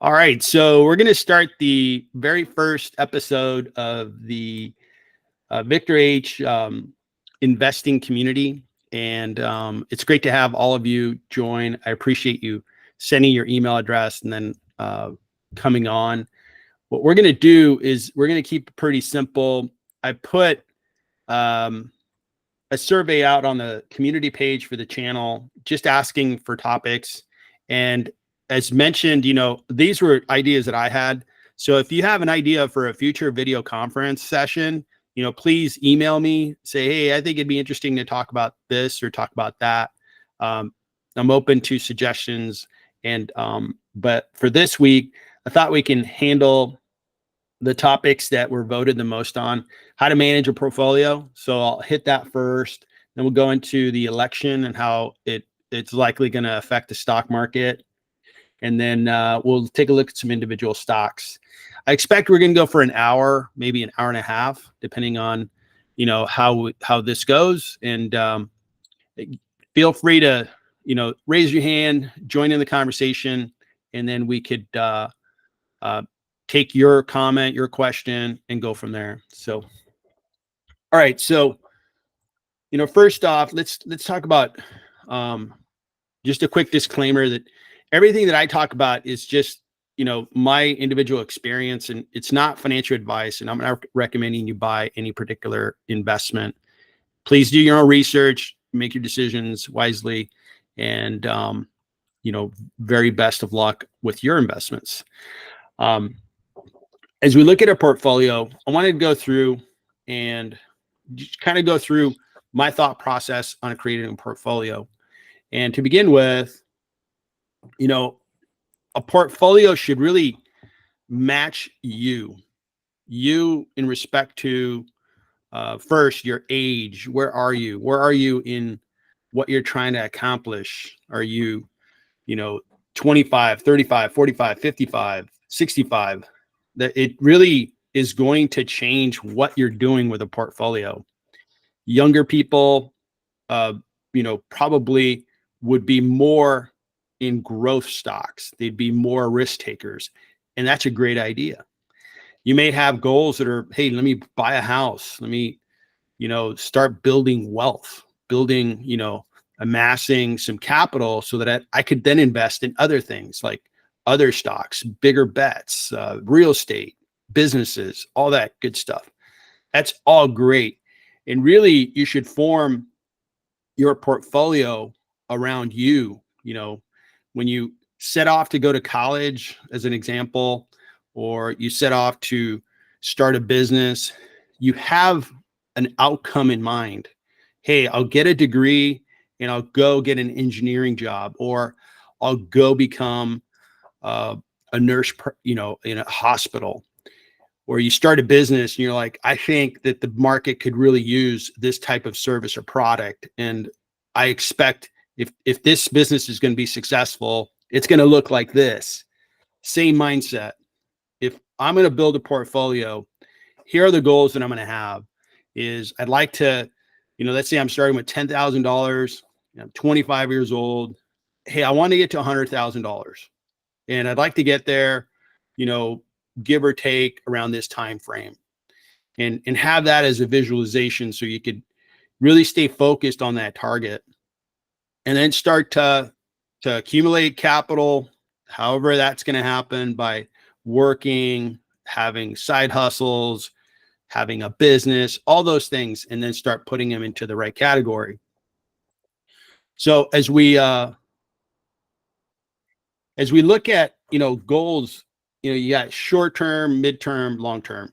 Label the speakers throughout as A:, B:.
A: All right, so we're going to start the very first episode of the Victor H investing community. And it's great to have all of you join. I appreciate you sending your email address and then coming on. What we're going to do is we're going to keep it pretty simple. I put a survey out on the community page for the channel, just asking for topics. And as mentioned, these were ideas that I had. So if you have an idea for a future video conference session, please email me, say, hey, I think it'd be interesting to talk about this or talk about that. I'm open to suggestions. And, but for this week, I thought we can handle the topics that were voted the most on: how to manage a portfolio. So I'll hit that first. Then we'll go into the election and how it's likely going to affect the stock market. And then we'll take a look at some individual stocks. I expect we're going to go for an hour, maybe an hour and a half, depending on, how this goes. And feel free to, raise your hand, join in the conversation, and then we could take your comment, your question, and go from there. So, all right. So, first off, let's talk about just a quick disclaimer that everything that I talk about is just, my individual experience, and it's not financial advice, and I'm not recommending you buy any particular investment. Please do your own research, make your decisions wisely, and, very best of luck with your investments. As we look at a portfolio, I wanted to go through and just kind of go through my thought process on creating a portfolio. And to begin with, a portfolio should really match you in respect to first, your age. Where are you? Where are you in what you're trying to accomplish? Are you, 25, 35, 45, 55, 65? That it really is going to change what you're doing with a portfolio. Younger people, probably would be more in growth stocks. They'd be more risk takers. And that's a great idea. You may have goals that are, hey, let me buy a house. Let me, start building wealth, amassing some capital so that I could then invest in other things like other stocks, bigger bets, real estate, businesses, all that good stuff. That's all great. And really, you should form your portfolio around you. When you set off to go to college, as an example, or you set off to start a business, you have an outcome in mind. Hey, I'll get a degree and I'll go get an engineering job, or I'll go become a nurse, in a hospital. Or you start a business and you're like, I think that the market could really use this type of service or product. And I expect if this business is going to be successful, it's going to look like this. Same mindset. If I'm going to build a portfolio, here are the goals that I'm going to have. Is I'd like to, let's say I'm starting with $10,000. I'm 25 years old. Hey, I want to get to $100,000, and I'd like to get there, give or take around this time frame, and have that as a visualization so you could really stay focused on that target. And then start to accumulate capital, however that's going to happen, by working, having side hustles, having a business, all those things, and then start putting them into the right category. So as we look at, goals, you got short-term, mid-term, long-term.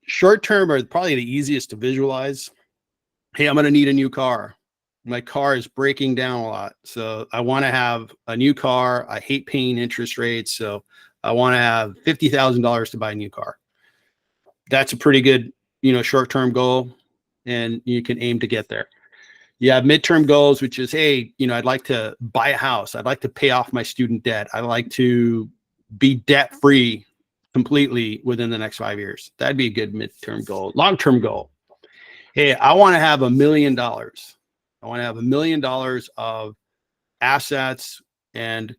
A: Short-term are probably the easiest to visualize. Hey, I'm going to need a new car. My car is breaking down a lot, so I want to have a new car. I hate paying interest rates, so I want to have $50,000 to buy a new car. That's a pretty good, short-term goal, and you can aim to get there. You have midterm goals, which is, hey, I'd like to buy a house. I'd like to pay off my student debt. I'd like to be debt-free completely within the next 5 years. That'd be a good midterm goal. Long-term goal. Hey, I want to have $1 million. I want to have $1 million of assets, and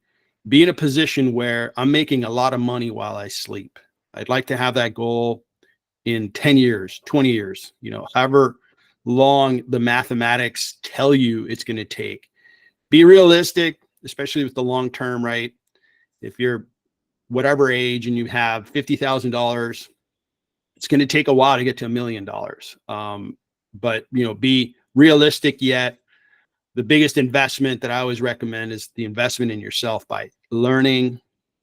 A: be in a position where I'm making a lot of money while I sleep. I'd like to have that goal in 10 years, 20 years, however long the mathematics tell you it's going to take. Be realistic, especially with the long term, right? If you're whatever age and you have $50,000, it's going to take a while to get to $1 million. But be realistic yet. The biggest investment that I always recommend is the investment in yourself by learning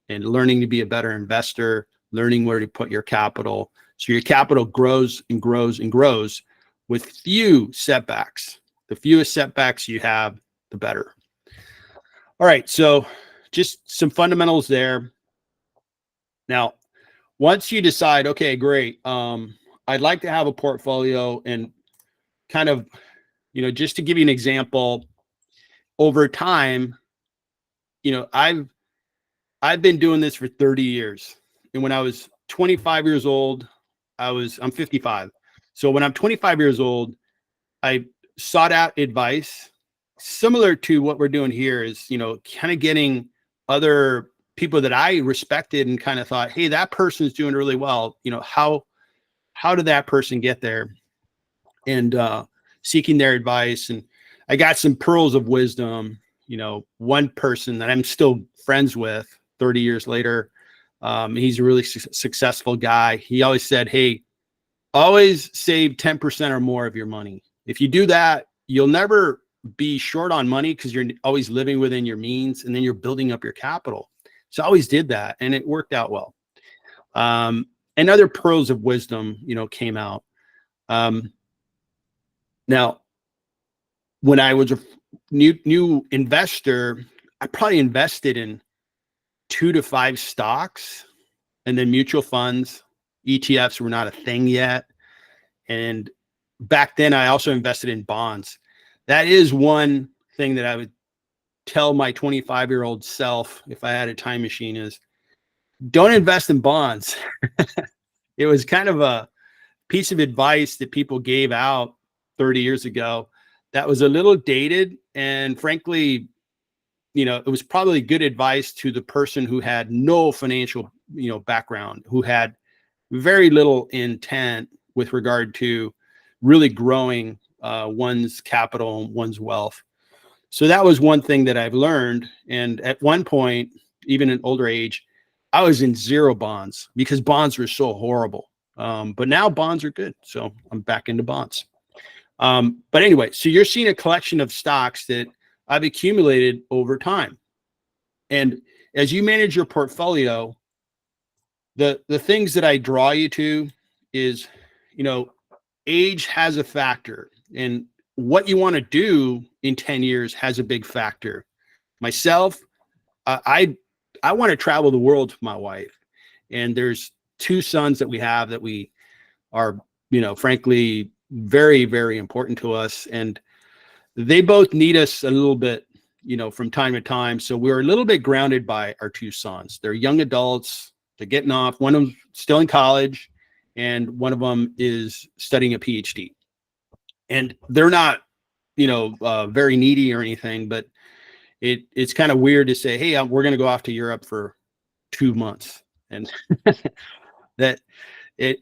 A: to be a better investor, learning where to put your capital. So your capital grows and grows and grows with few setbacks. The fewest setbacks you have, the better. All right. So just some fundamentals there. Now, once you decide, okay, great. I'd like to have a portfolio, and kind of, just to give you an example, over time, I've been doing this for 30 years. And when I was 25 years old, I'm 55. So when I'm 25 years old, I sought out advice similar to what we're doing here, is, kind of getting other people that I respected and kind of thought, hey, that person's doing really well. How did that person get there? And seeking their advice. And I got some pearls of wisdom. One person that I'm still friends with 30 years later, he's a really successful guy. He always said, hey, always save 10% or more of your money. If you do that, you'll never be short on money because you're always living within your means, and then you're building up your capital. So I always did that, and it worked out well. And other pearls of wisdom, came out. Now, when I was a new investor, I probably invested in 2 to 5 stocks, and then mutual funds. ETFs were not a thing yet. And back then, I also invested in bonds. That is one thing that I would tell my 25-year-old self if I had a time machine, is don't invest in bonds. It was kind of a piece of advice that people gave out 30 years ago that was a little dated. And frankly, it was probably good advice to the person who had no financial, background, who had very little intent with regard to really growing one's capital, one's wealth. So that was one thing that I've learned. And at one point, even in older age, I was in zero bonds because bonds were so horrible. But now bonds are good. So I'm back into bonds. But anyway, so you're seeing a collection of stocks that I've accumulated over time. And as you manage your portfolio, the things that I draw you to is, age has a factor, and what you want to do in 10 years has a big factor. Myself, I want to travel the world with my wife, and there's 2 sons that we have that we are, frankly, very, very important to us. And they both need us a little bit, from time to time. So we're a little bit grounded by our 2 sons. They're young adults. They're getting off. One of them still in college, and one of them is studying a PhD. And they're not, very needy or anything, but it's kind of weird to say, hey, we're going to go off to Europe for 2 months. And that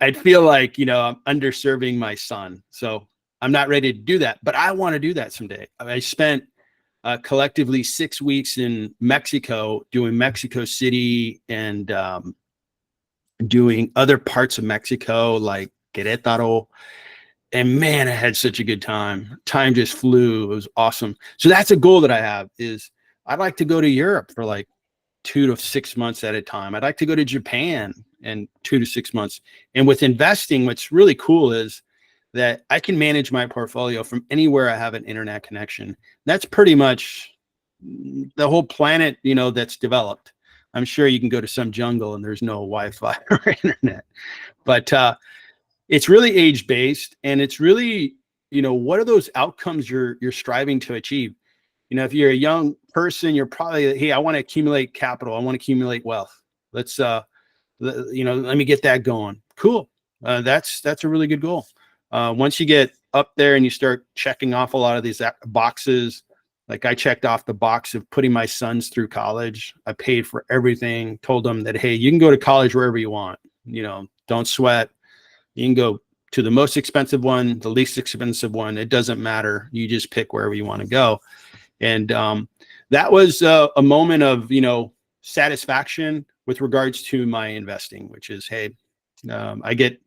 A: I'd feel like, I'm underserving my son. So I'm not ready to do that, but I want to do that someday. I spent collectively 6 weeks in Mexico, doing Mexico City and doing other parts of Mexico like Querétaro. And man, I had such a good time. Time just flew. It was awesome. So that's a goal that I have, is I'd like to go to Europe for like 2 to 6 months at a time. I'd like to go to Japan and 2 to 6 months. And with investing, what's really cool is that I can manage my portfolio from anywhere I have an internet connection. That's pretty much the whole planet, that's developed. I'm sure you can go to some jungle and there's no Wi-Fi or internet, but it's really age-based, and it's really, what are those outcomes you're striving to achieve? If you're a young person, you're probably, hey, I want to accumulate capital. I want to accumulate wealth. Let's, let me get that going. Cool. That's a really good goal. Once you get up there and you start checking off a lot of these boxes, Like I checked off the box of putting my sons through college. I paid for everything, told them that, hey, you can go to college wherever you want. Don't sweat. You can go to the most expensive one, the least expensive one. It doesn't matter. You just pick wherever you want to go. And that was a moment of, satisfaction with regards to my investing, which is, hey, I get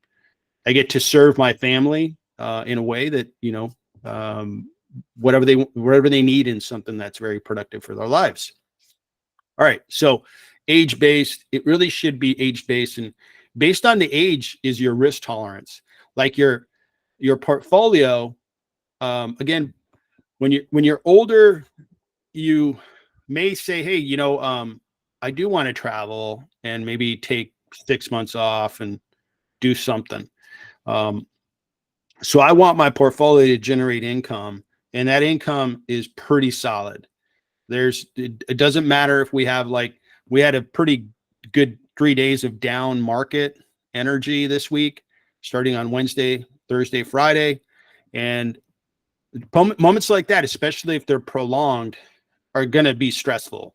A: to serve my family in a way that, whatever they need in something that's very productive for their lives. All right. So age based, it really should be age based, and based on the age is your risk tolerance. Like your portfolio, again, when you're older, you may say, hey, I do want to travel and maybe take 6 months off and do something. So I want my portfolio to generate income, and that income is pretty solid. It doesn't matter if we had a pretty good 3 days of down market energy this week, starting on Wednesday, Thursday, Friday. And moments like that, especially if they're prolonged, are going to be stressful.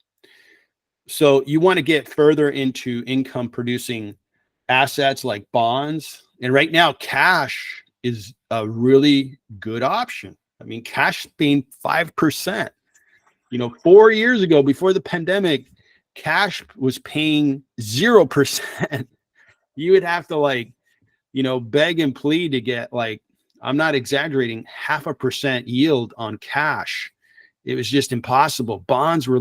A: So you want to get further into income producing assets like bonds. And right now, cash is a really good option. I mean, cash being 5%. 4 years ago, before the pandemic, cash was paying 0%. You would have to beg and plead to get, I'm not exaggerating, 0.5% yield on cash. It was just impossible. Bonds were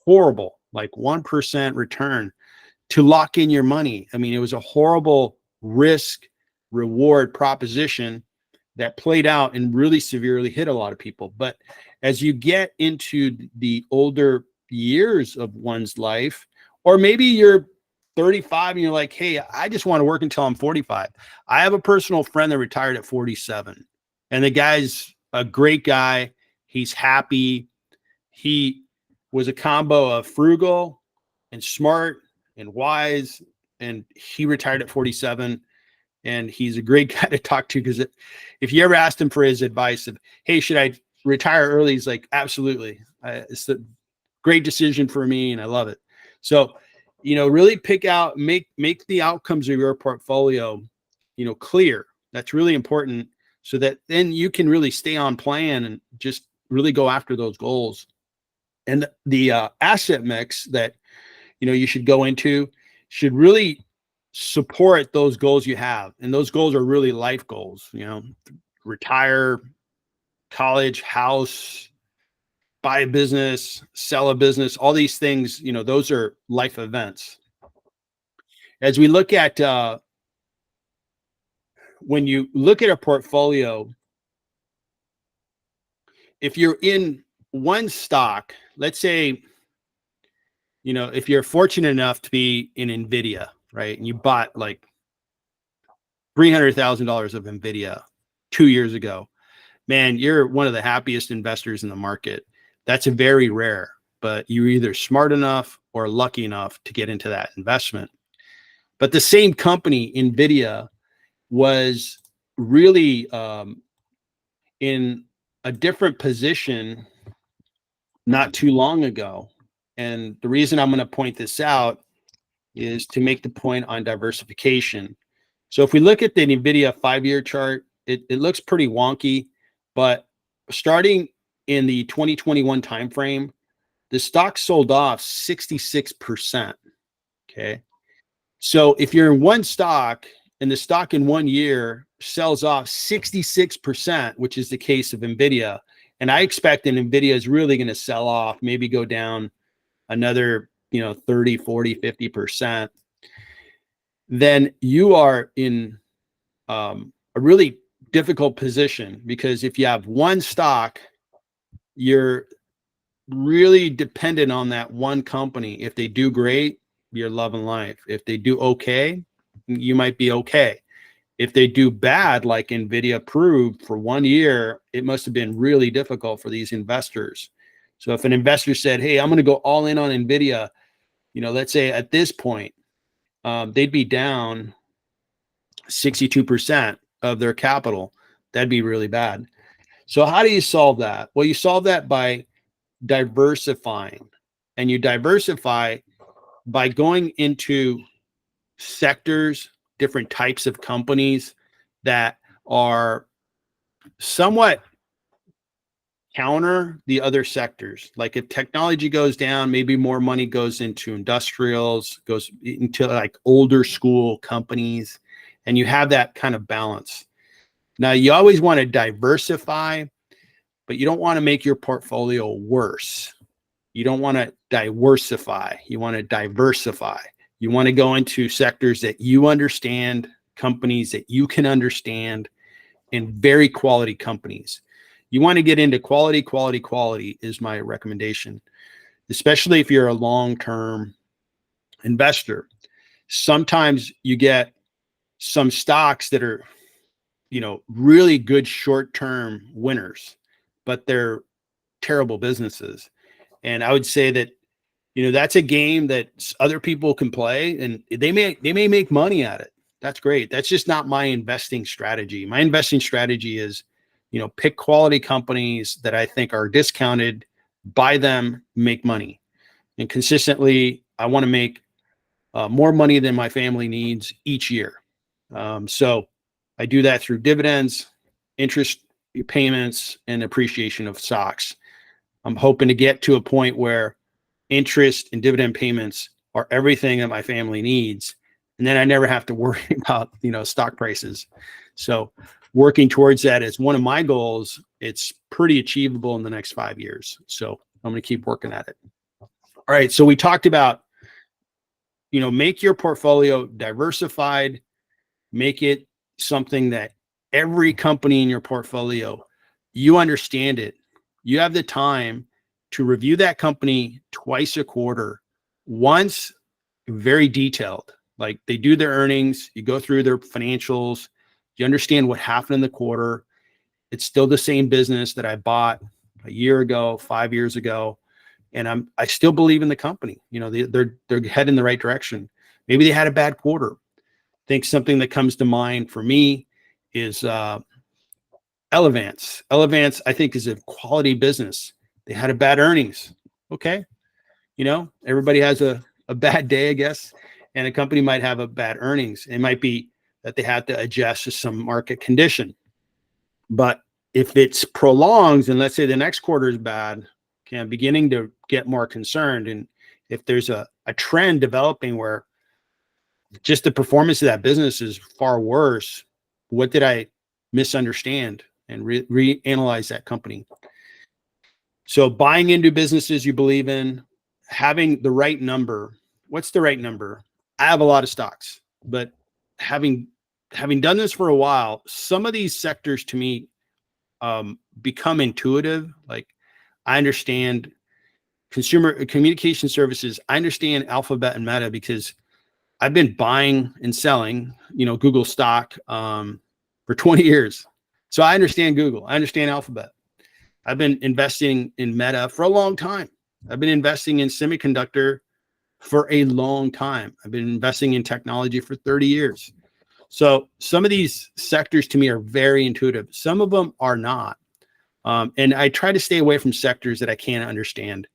A: horrible, 1% return to lock in your money. I mean, it was a horrible risk reward proposition that played out and really severely hit a lot of people. But as you get into the older years of one's life, or maybe you're 35 and you're like, hey, I just want to work until I'm 45. I have a personal friend that retired at 47, and the guy's a great guy. He's happy. He was a combo of frugal and smart and wise, and he retired at 47. And he's a great guy to talk to, because if you ever asked him for his advice of, hey, should I retire early? He's like, absolutely. It's a great decision for me, and I love it. So, really pick out, make the outcomes of your portfolio, clear. That's really important, so that then you can really stay on plan and just really go after those goals. And the asset mix that, you should go into should really support those goals you have. And those goals are really life goals, retire, college, house, buy a business, sell a business, all these things, those are life events. As we look at, when you look at a portfolio, if you're in one stock, let's say, if you're fortunate enough to be in NVIDIA, right? And you bought $300,000 of NVIDIA 2 years ago, man, you're one of the happiest investors in the market. That's very rare, but you're either smart enough or lucky enough to get into that investment. But the same company, NVIDIA, was really in a different position not too long ago. And the reason I'm going to point this out is to make the point on diversification. So if we look at the NVIDIA 5-year chart, it looks pretty wonky, but starting in the 2021 timeframe, the stock sold off 66%. Okay. So if you're in one stock and the stock in 1 year sells off 66%, which is the case of NVIDIA, and I expect that NVIDIA is really going to sell off, maybe go down another, 30, 40, 50%, then you are in a really difficult position, because if you have one stock, you're really dependent on that one company. If they do great, you're loving life. If they do okay, you might be okay. If they do bad, like NVIDIA proved for 1 year, it must have been really difficult for these investors. So if an investor said, hey, I'm going to go all in on NVIDIA, let's say at this point, they'd be down 62% of their capital. That'd be really bad. So how do you solve that? Well, you solve that by diversifying, and you diversify by going into sectors, different types of companies that are somewhat counter the other sectors. Like if technology goes down, maybe more money goes into industrials, goes into like older school companies, and you have that kind of balance. Now, you always want to diversify, but you don't want to make your portfolio worse. You don't want to diversify. You want to diversify. You want to go into sectors that you understand, companies that you can understand, and very quality companies. You want to get into quality, quality, quality is my recommendation, especially if you're a long-term investor. Sometimes you get some stocks that are, really good short-term winners, but they're terrible businesses. And I would say that, that's a game that other people can play, and they may make money at it. That's great. That's just not my investing strategy. My investing strategy is, pick quality companies that I think are discounted, buy them, make money. And consistently, I want to make more money than my family needs each year. So I do that through dividends, interest payments, and appreciation of stocks. I'm hoping to get to a point where interest and dividend payments are everything that my family needs. And then I never have to worry about, stock prices. So working towards that is one of my goals. It's pretty achievable in the next 5 years. So I'm going to keep working at it. All right. So we talked about, make your portfolio diversified, make it something that every company in your portfolio, you understand it. You have the time to review that company twice a quarter, once very detailed. Like they do their earnings, you go through their financials, you understand what happened in the quarter. It's still the same business that I bought a year ago, 5 years ago, and I still believe in the company. They're heading in the right direction. Maybe they had a bad quarter. I think something that comes to mind for me is Elevance. Elevance, I think, is a quality business. They had a bad earnings. Okay. Everybody has a bad day, I guess, and a company might have a bad earnings. It might be that they have to adjust to some market condition. But if it's prolongs, and let's say the next quarter is bad, okay, I'm beginning to get more concerned. And if there's a trend developing where just the performance of that business is far worse, what did I misunderstand? And reanalyze that company. So buying into businesses you believe in, having the right number. What's the right number? I have a lot of stocks, but having done this for a while, some of these sectors to me become intuitive. Like I understand consumer communication services. I understand Alphabet and Meta because I've been buying and selling, Google stock for 20 years. So I understand Google. I understand Alphabet. I've been investing in Meta for a long time. I've been investing in semiconductor for a long time. I've been investing in technology for 30 years. So some of these sectors to me are very intuitive. Some of them are not. And I try to stay away from sectors that I can't understand.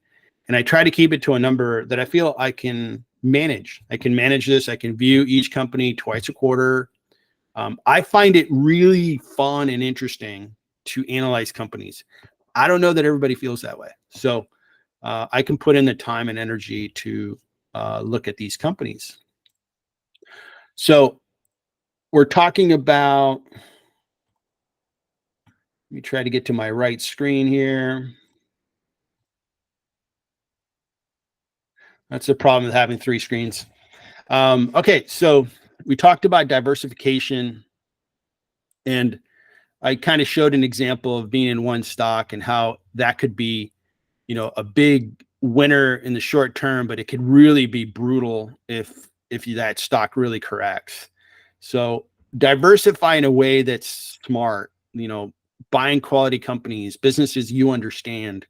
A: And I try to keep it to a number that I feel I can manage. I can manage this. I can view each company twice a quarter. I find it really fun and interesting to analyze companies. I don't know that everybody feels that way. So I can put in the time and energy to look at these companies. So we're talking about, let me try to get to my right screen here. That's the problem with having 3 screens. Okay, so we talked about diversification, and I kind of showed an example of being in one stock and how that could be, a big winner in the short term, but it could really be brutal if that stock really corrects. So diversify in a way that's smart, buying quality companies, businesses you understand,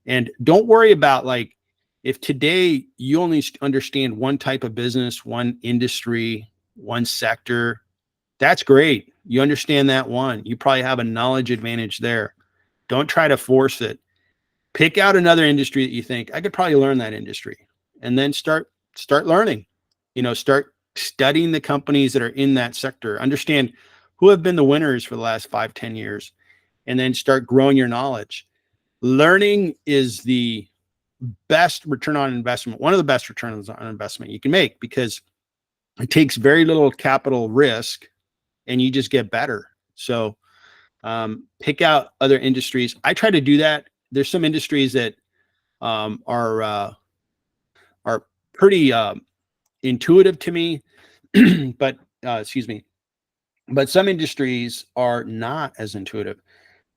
A: and don't worry about like if today you only understand one type of business, one industry, one sector. That's great. You understand that one. You probably have a knowledge advantage there. Don't try to force it. Pick out another industry that you think I could probably learn that industry, and then start learning. Start studying the companies that are in that sector. Understand who have been the winners for the last 5, 10 years, and then start growing your knowledge. Learning is the best return on investment, one of the best returns on investment you can make, because it takes very little capital risk and you just get better. So pick out other industries. I try to do that. There's some industries that are pretty intuitive to me, but excuse me, but some industries are not as intuitive.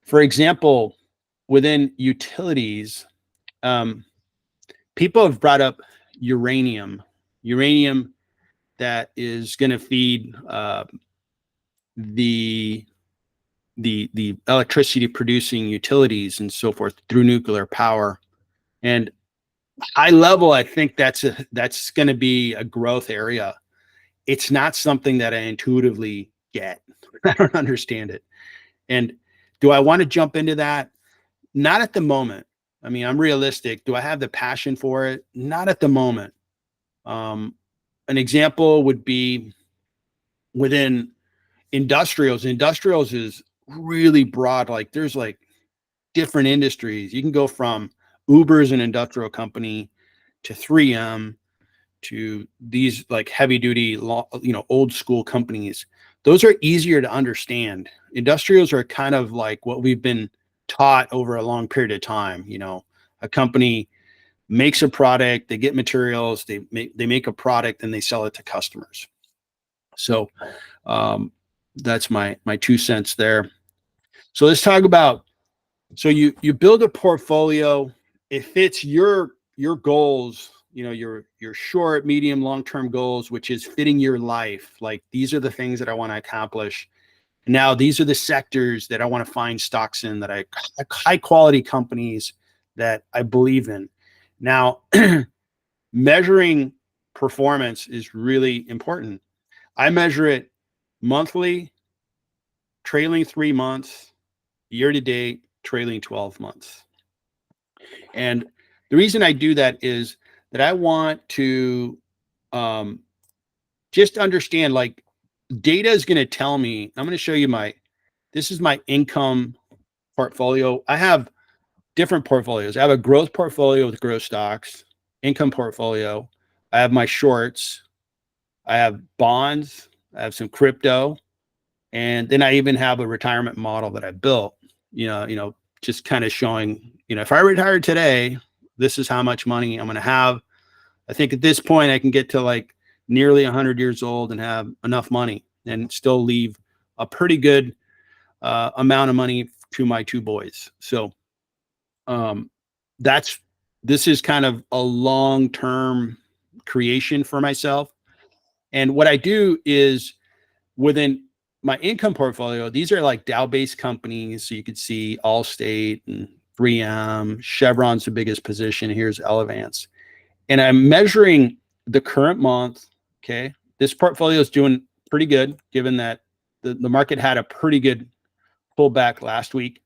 A: For example, within utilities, people have brought up uranium that is going to feed the electricity producing utilities and so forth through nuclear power. And high level, I think that's going to be a growth area. It's not something that I intuitively get. I don't understand it. And do I want to jump into that? Not at the moment. I mean, I'm realistic. Do I have the passion for it? Not at the moment. An example would be within industrials. Industrials is really broad. Like there's like different industries. You can go from Uber as an industrial company to 3M to these like heavy duty, old school companies. Those are easier to understand. Industrials are kind of like what we've been taught over a long period of time. A company makes a product, they get materials, they make a product, and they sell it to customers. So that's my 2 cents there. So let's talk about, so you build a portfolio. It fits your goals, your short, medium, long-term goals, which is fitting your life. Like these are the things that I want to accomplish. Now, these are the sectors that I want to find stocks in, that I high quality companies that I believe in. Now, measuring performance is really important. I measure it monthly, trailing 3 months, year to date, trailing 12 months. And the reason I do that is that I want to just understand, like, data is going to tell me. I'm going to show you this is my income portfolio. I have different portfolios. I have a growth portfolio with growth stocks, income portfolio. I have my shorts. I have bonds. I have some crypto. And then I even have a retirement model that I built, just kind of showing, if I retire today, this is how much money I'm going to have. I think at this point I can get to like nearly 100 years old and have enough money and still leave a pretty good amount of money to my 2 boys. So this is kind of a long-term creation for myself. And what I do is within my income portfolio, these are like Dow-based companies. So you could see Allstate and 3M, Chevron's the biggest position. Here's Elevance. And I'm measuring the current month. Okay. This portfolio is doing pretty good, given that the market had a pretty good pullback last week.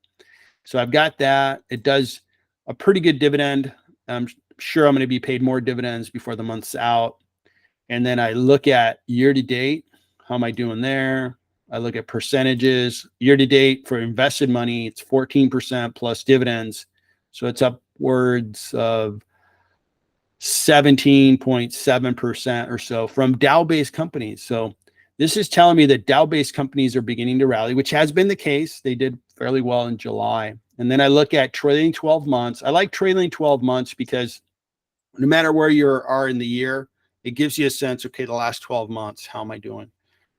A: So I've got that. It does a pretty good dividend. I'm sure I'm going to be paid more dividends before the month's out. And then I look at year to date. How am I doing there? I look at percentages. Year to date for invested money, it's 14% plus dividends. So it's upwards of 17.7% or so from Dow-based companies. So this is telling me that Dow-based companies are beginning to rally, which has been the case. They did fairly well in July. And then I look at trailing 12 months. I like trailing 12 months because no matter where you are in the year, it gives you a sense, okay, the last 12 months, how am I doing?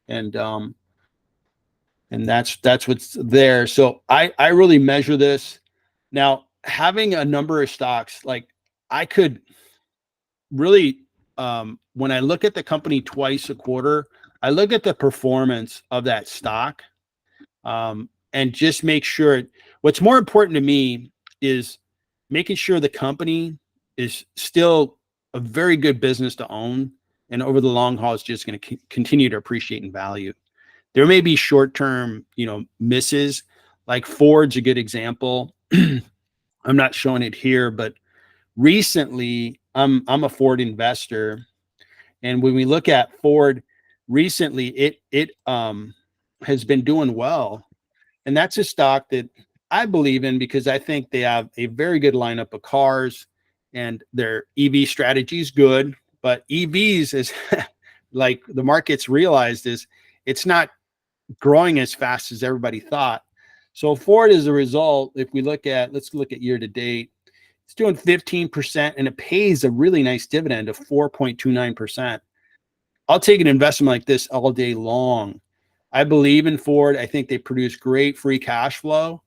A: And that's what's there. So I really measure this. Now, having a number of stocks, like I could really, when I look at the company twice a quarter, I look at the performance of that stock, and just make sure. What's more important to me is making sure the company is still a very good business to own, and over the long haul, it's just going to continue to appreciate in value. There may be short-term, misses. Like Ford's a good example. I'm not showing it here, but recently I'm a Ford investor, and when we look at Ford recently, it has been doing well, and that's a stock that I believe in because I think they have a very good lineup of cars, and their EV strategy is good. But EVs is like the market's realized is it's not growing as fast as everybody thought. So Ford, as a result, if we let's look at year to date, it's doing 15% and it pays a really nice dividend of 4.29%. I'll take an investment like this all day long. I believe in Ford. I think they produce great free cash flow.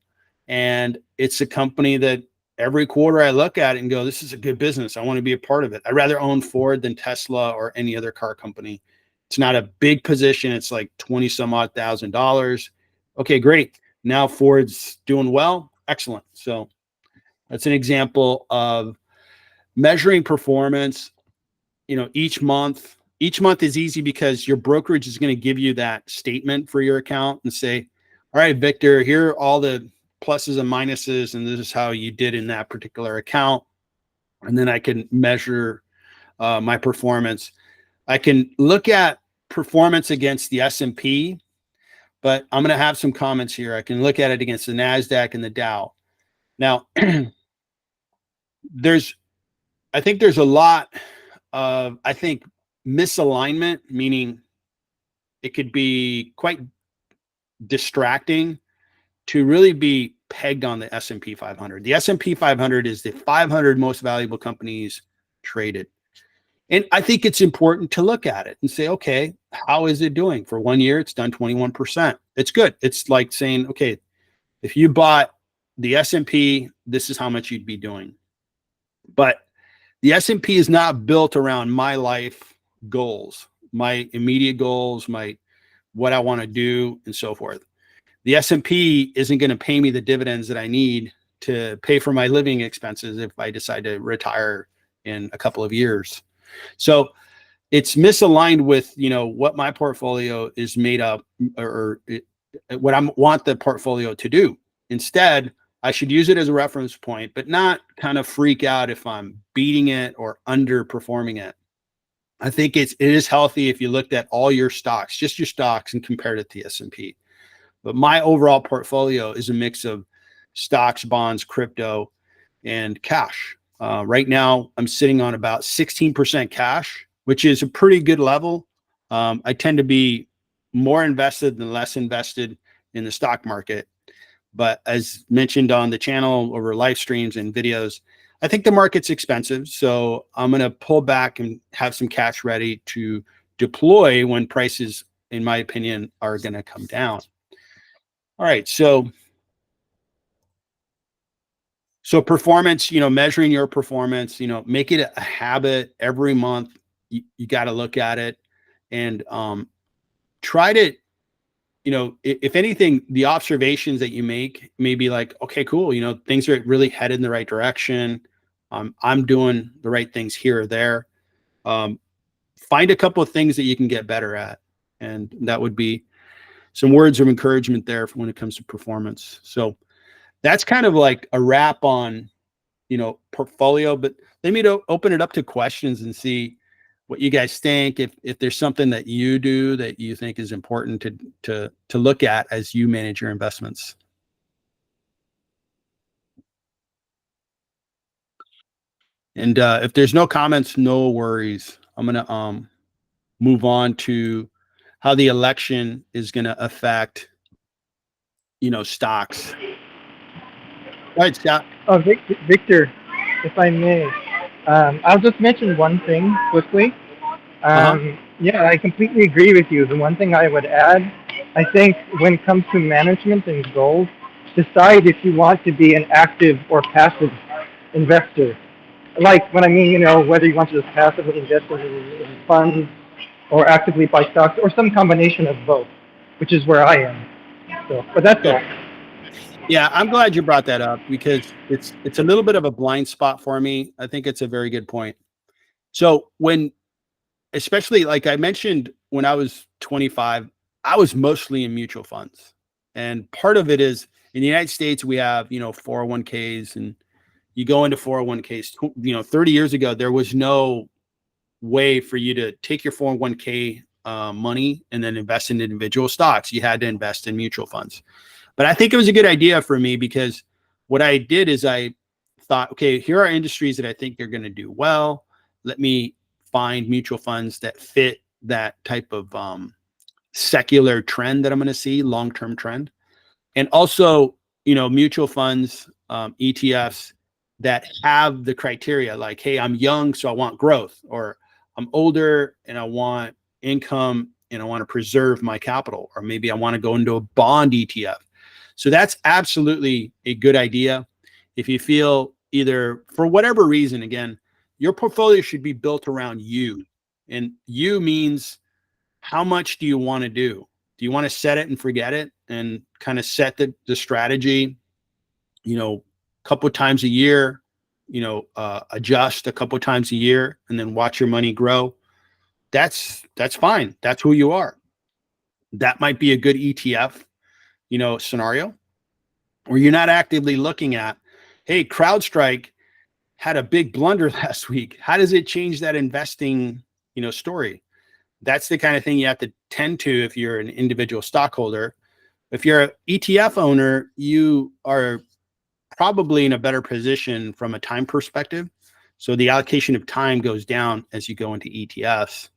A: And it's a company that every quarter I look at it and go, this is a good business. I want to be a part of it. I'd rather own Ford than Tesla or any other car company. It's not a big position. It's like 20 some odd $1,000. Okay, great. Now Ford's doing well. Excellent. So that's an example of measuring performance, each month is easy because your brokerage is going to give you that statement for your account and say, all right, Victor, here are all the pluses and minuses, and this is how you did in that particular account. And then I can measure my performance. I can look at performance against the S&P, but I'm going to have some comments here. I can look at it against the NASDAQ and the Dow. Now, I think there's a lot of, misalignment, meaning it could be quite distracting to really be pegged on the S&P 500. The S&P 500 is the 500 most valuable companies traded. And I think it's important to look at it and say, okay, how is it doing? For 1 year, it's done 21%. It's good. It's like saying, okay, if you bought the S&P, this is how much you'd be doing. But the S&P is not built around my life goals, my immediate goals, what I want to do, and so forth. The S&P isn't going to pay me the dividends that I need to pay for my living expenses if I decide to retire in a couple of years. So it's misaligned with, what my portfolio is made up, or what I want the portfolio to do. Instead, I should use it as a reference point, but not kind of freak out if I'm beating it or underperforming it. I think it is healthy if you looked at all your stocks, just your stocks, and compared it to the S&P. But my overall portfolio is a mix of stocks, bonds, crypto, and cash. Right now, I'm sitting on about 16% cash, which is a pretty good level. I tend to be more invested than less invested in the stock market. But as mentioned on the channel over live streams and videos, I think the market's expensive. So I'm going to pull back and have some cash ready to deploy when prices, in my opinion, are going to come down. All right. So performance, measuring your performance, make it a habit every month. You got to look at it and try to, if anything, the observations that you make may be like, okay, cool. Things are really headed in the right direction. I'm doing the right things here or there. Find a couple of things that you can get better at. And that would be some words of encouragement there when it comes to performance. So that's kind of like a wrap on, portfolio, but let me open it up to questions and see what you guys think. If there's something that you do that you think is important to look at as you manage your investments. And if there's no comments, no worries. I'm gonna move on to how the election is gonna affect, stocks. All right, Scott.
B: Oh, Victor, if I may, I'll just mention one thing quickly.
A: Uh-huh.
B: Yeah, I completely agree with you. The one thing I would add, I think when it comes to management and goals, decide if you want to be an active or passive investor. Like when I mean, whether you want to just passively invest in funds or actively buy stocks or some combination of both, which is where I am. So, but that's
A: Good.
B: all.
A: Yeah, I'm glad you brought that up because it's a little bit of a blind spot for me. I think it's a very good point. So especially like I mentioned, when I was 25, I was mostly in mutual funds. And part of it is In the United States, we have, 401ks, and you go into 401ks, 30 years ago, there was no way for you to take your 401k money and then invest in individual stocks. You had to invest in mutual funds. But I think it was a good idea for me, because what I did is I thought, okay, here are industries that I think they're going to do well. Let me find mutual funds that fit that type of secular trend that I'm going to see, long-term trend. And also, mutual funds, ETFs that have the criteria like, hey, I'm young, so I want growth, or I'm older and I want income and I want to preserve my capital, or maybe I want to go into a bond ETF. So that's absolutely a good idea. If you feel either for whatever reason, again, your portfolio should be built around you. And you means, how much do you want to do? Do you want to set it and forget it and kind of set the strategy, a couple of times a year, adjust a couple of times a year and then watch your money grow? That's fine. That's who you are. That might be a good ETF, scenario where you're not actively looking at, hey, CrowdStrike had a big blunder last week. How does it change that investing, story? That's the kind of thing you have to tend to if you're an individual stockholder. If you're an ETF owner, you are probably in a better position from a time perspective. So the allocation of time goes down as you go into ETFs.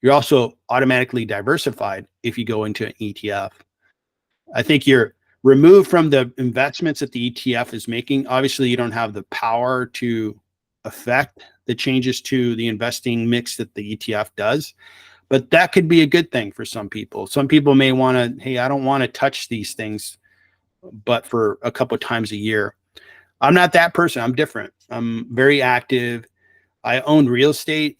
A: You're also automatically diversified if you go into an ETF. I think you're removed from the investments that the ETF is making. Obviously, you don't have the power to affect the changes to the investing mix that the ETF does. But that could be a good thing for some people. Some people may want to, hey, I don't want to touch these things, but for a couple of times a year. I'm not that person. I'm different. I'm very active. I own real estate,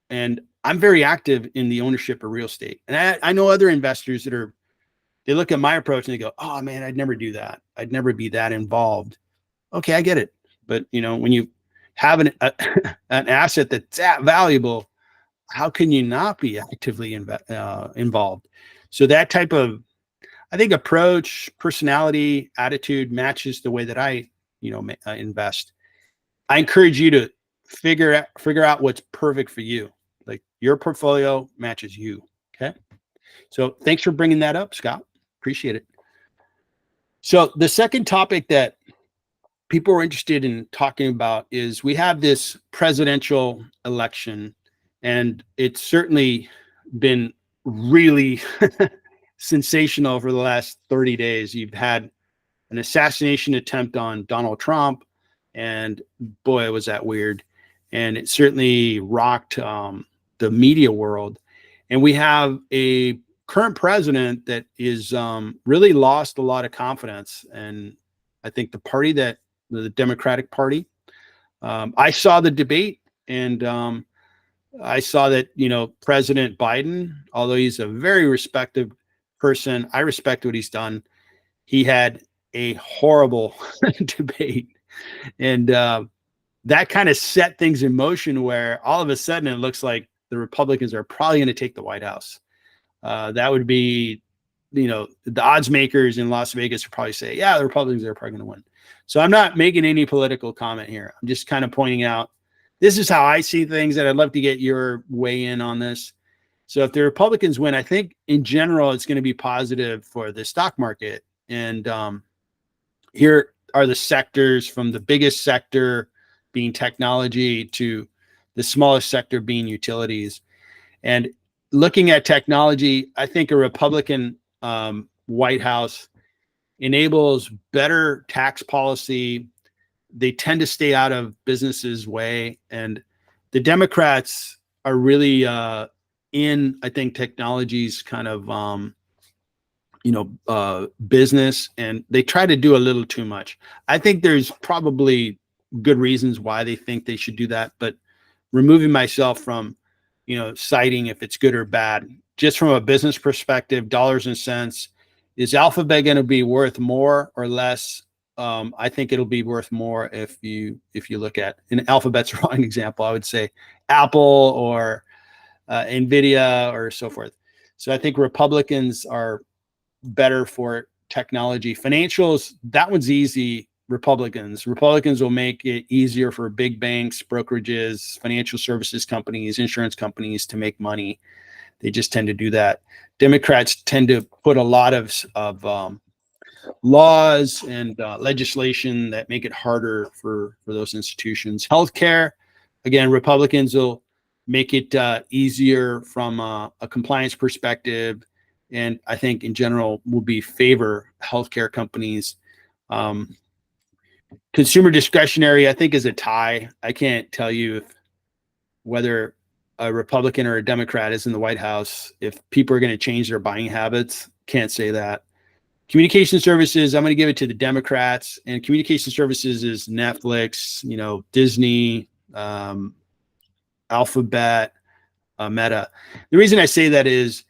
A: and I'm very active in the ownership of real estate. And I know other investors they look at my approach and they go, oh man, I'd never do that. I'd never be that involved. Okay, I get it. But when you have an asset that's that valuable, how can you not be actively involved? So that type of, I think, approach, personality, attitude matches the way that I, invest. I encourage you to figure out what's perfect for you. Like, your portfolio matches you. Okay. So thanks for bringing that up, Scott. Appreciate it. So the second topic that people are interested in talking about is, we have this presidential election, and it's certainly been really sensational over the last 30 days. You've had an assassination attempt on Donald Trump, and boy, was that weird. And it certainly rocked the media world. And we have a current president that is really lost a lot of confidence. And I think the Democratic Party, I saw the debate, and I saw that, President Biden, although he's a very respected person, I respect what he's done. He had a horrible debate. And that kind of set things in motion, where all of a sudden it looks like the Republicans are probably going to take the White House. That would be, the odds makers in Las Vegas would probably say, yeah, the Republicans are probably going to win. So I'm not making any political comment here. I'm just kind of pointing out, this is how I see things, and I'd love to get your weigh in on this. So if the Republicans win, I think in general, it's going to be positive for the stock market. And here are the sectors, from the biggest sector being technology to the smallest sector being utilities. And looking at technology, I think a Republican White House enables better tax policy. They tend to stay out of businesses' way. And the Democrats are really in, I think, technology's kind of, business, and they try to do a little too much. I think there's probably good reasons why they think they should do that, but removing myself from, citing if it's good or bad, just from a business perspective, dollars and cents, is Alphabet going to be worth more or less? I think it'll be worth more if you look at, in Alphabet's wrong example, I would say Apple or Nvidia or so forth. So I think Republicans are better for it technology. Financials, that one's easy. Republicans will make it easier for big banks, brokerages, financial services companies, insurance companies to make money. They just tend to do that. Democrats tend to put a lot of laws and legislation that make it harder for those institutions. Healthcare, again, Republicans will make it easier from a compliance perspective, and I think in general will be favor healthcare companies. Consumer discretionary, I think, is a tie. I can't tell you whether a Republican or a Democrat is in the White House if people are going to change their buying habits. Can't say that. Communication services, I'm going to give it to the Democrats, and communication services is Netflix, Disney, Alphabet, Meta. The reason I say that is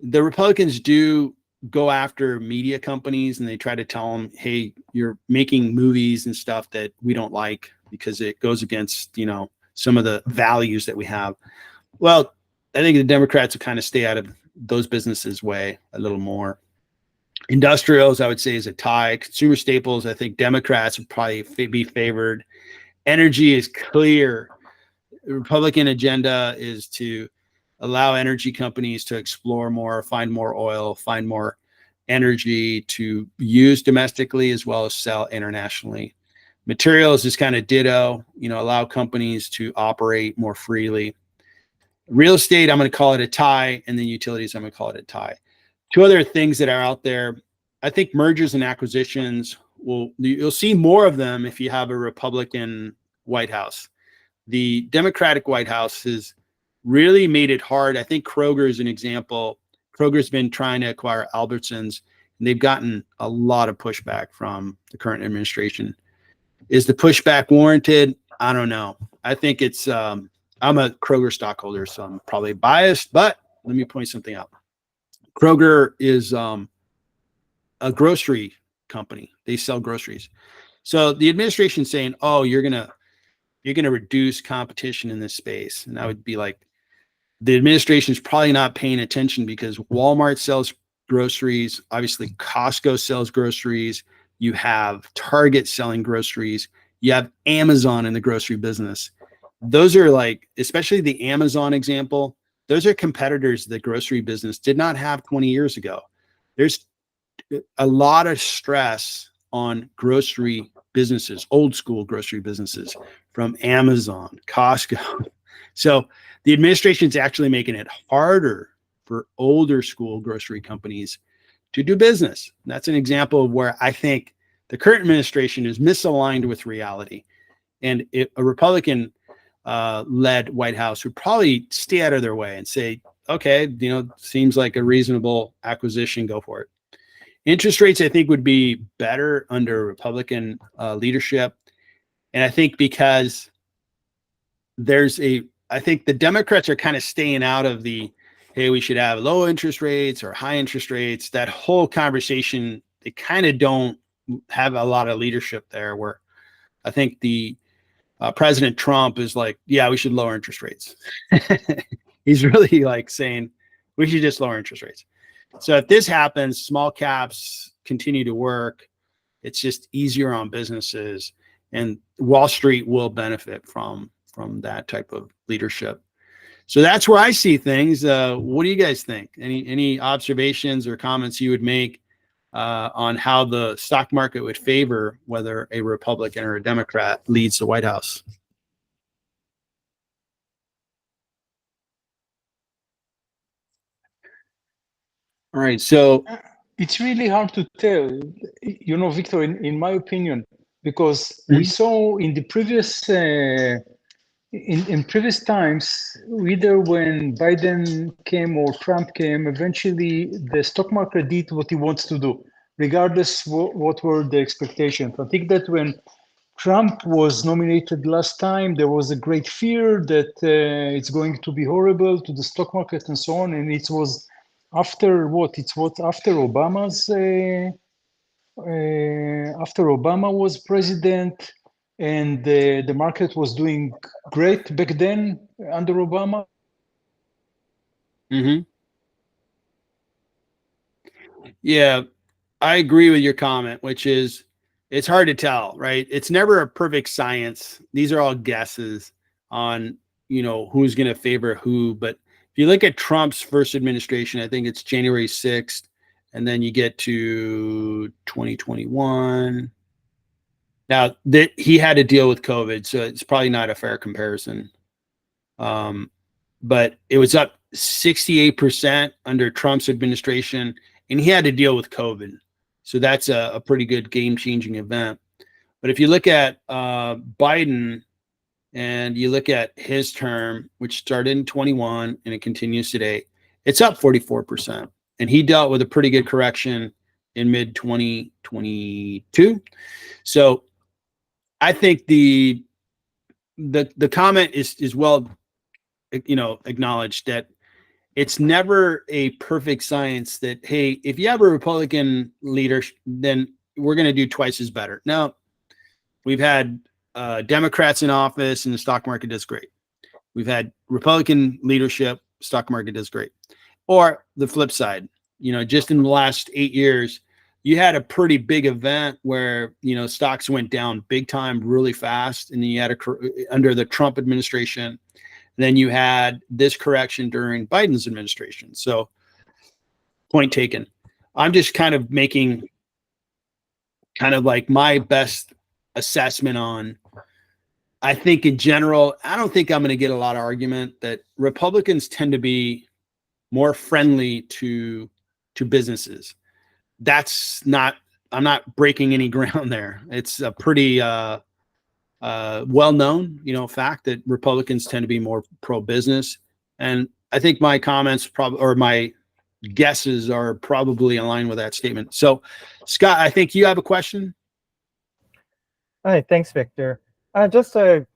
A: the Republicans do go after media companies and they try to tell them, hey, you're making movies and stuff that we don't like because it goes against, some of the values that we have. Well, I think the Democrats will kind of stay out of those businesses' way a little more. Industrials, I would say, is a tie. Consumer staples, I think Democrats would probably be favored. Energy is clear. The Republican agenda is to allow energy companies to explore more, find more oil, find more energy to use domestically as well as sell internationally. Materials is kind of ditto, allow companies to operate more freely. Real estate, I'm going to call it a tie, and then utilities, I'm going to call it a tie. Two other things that are out there, I think mergers and acquisitions, you'll see more of them if you have a Republican White House. The Democratic White House has really made it hard. I think Kroger is an example. Kroger's been trying to acquire Albertsons, and they've gotten a lot of pushback from the current administration. Is the pushback warranted? I don't know. I think it's, I'm a Kroger stockholder, so I'm probably biased, but let me point something out. Kroger is a grocery company. They sell groceries. So the administration's saying, oh, you're gonna reduce competition in this space. And I would be like, the administration is probably not paying attention because Walmart sells groceries. Obviously, Costco sells groceries. You have Target selling groceries. You have Amazon in the grocery business. Those are like, especially the Amazon example, those are competitors the grocery business did not have 20 years ago. There's a lot of stress on grocery businesses, old school grocery businesses from Amazon, Costco. So the administration is actually making it harder for older school grocery companies to do business. And that's an example of where I think the current administration is misaligned with reality. And if a Republican led White House would probably stay out of their way and say, okay, seems like a reasonable acquisition, go for it. Interest rates, I think, would be better under Republican leadership. And I think because I think the Democrats are kind of staying out of the, hey, we should have low interest rates or high interest rates. That whole conversation, they kind of don't have a lot of leadership there, where I think the President Trump is like, yeah, we should lower interest rates. He's really like saying we should just lower interest rates. So if this happens, small caps continue to work. It's just easier on businesses, and Wall Street will benefit from that type of leadership. So that's where I see things. What do you guys think? Any observations or comments you would make on how the stock market would favor whether a Republican or a Democrat leads the White House? All right. So
C: it's really hard to tell, Victor, in my opinion, because we saw in the previous in previous times, either when Biden came or Trump came, eventually the stock market did what he wants to do, regardless what were the expectations. I think that when Trump was nominated last time, there was a great fear that it's going to be horrible to the stock market and so on. And it was after what? After Obama's after Obama was president, and the market was doing great back then under Obama.
A: Yeah, I agree with your comment, which is it's hard to tell, right? It's never a perfect science. These are all guesses on, who's going to favor who. But if you look at Trump's first administration, I think it's January 6th, and then you get to 2021. Now that he had to deal with COVID, so it's probably not a fair comparison. But it was up 68% under Trump's administration, and he had to deal with COVID. So that's a pretty good game-changing event. But if you look at Biden and you look at his term, which started in 21 and it continues today, it's up 44%. And he dealt with a pretty good correction in mid 2022. So I think the comment is well, acknowledged that it's never a perfect science that, hey, if you have a Republican leader, then we're going to do twice as better. Now, we've had Democrats in office and the stock market does great. We've had Republican leadership, stock market does great. Or the flip side, just in the last 8 years, you had a pretty big event where, stocks went down big time really fast. And then you had under the Trump administration. Then you had this correction during Biden's administration. So point taken. I'm just kind of making kind of like my best assessment on, I think in general, I don't think I'm going to get a lot of argument that Republicans tend to be more friendly to businesses. I'm not breaking any ground there. It's a pretty well-known, fact that Republicans tend to be more pro-business. And I think my comments or my guesses are probably aligned with that statement. So Scott, I think you have a question.
B: All right, thanks, Victor. Just a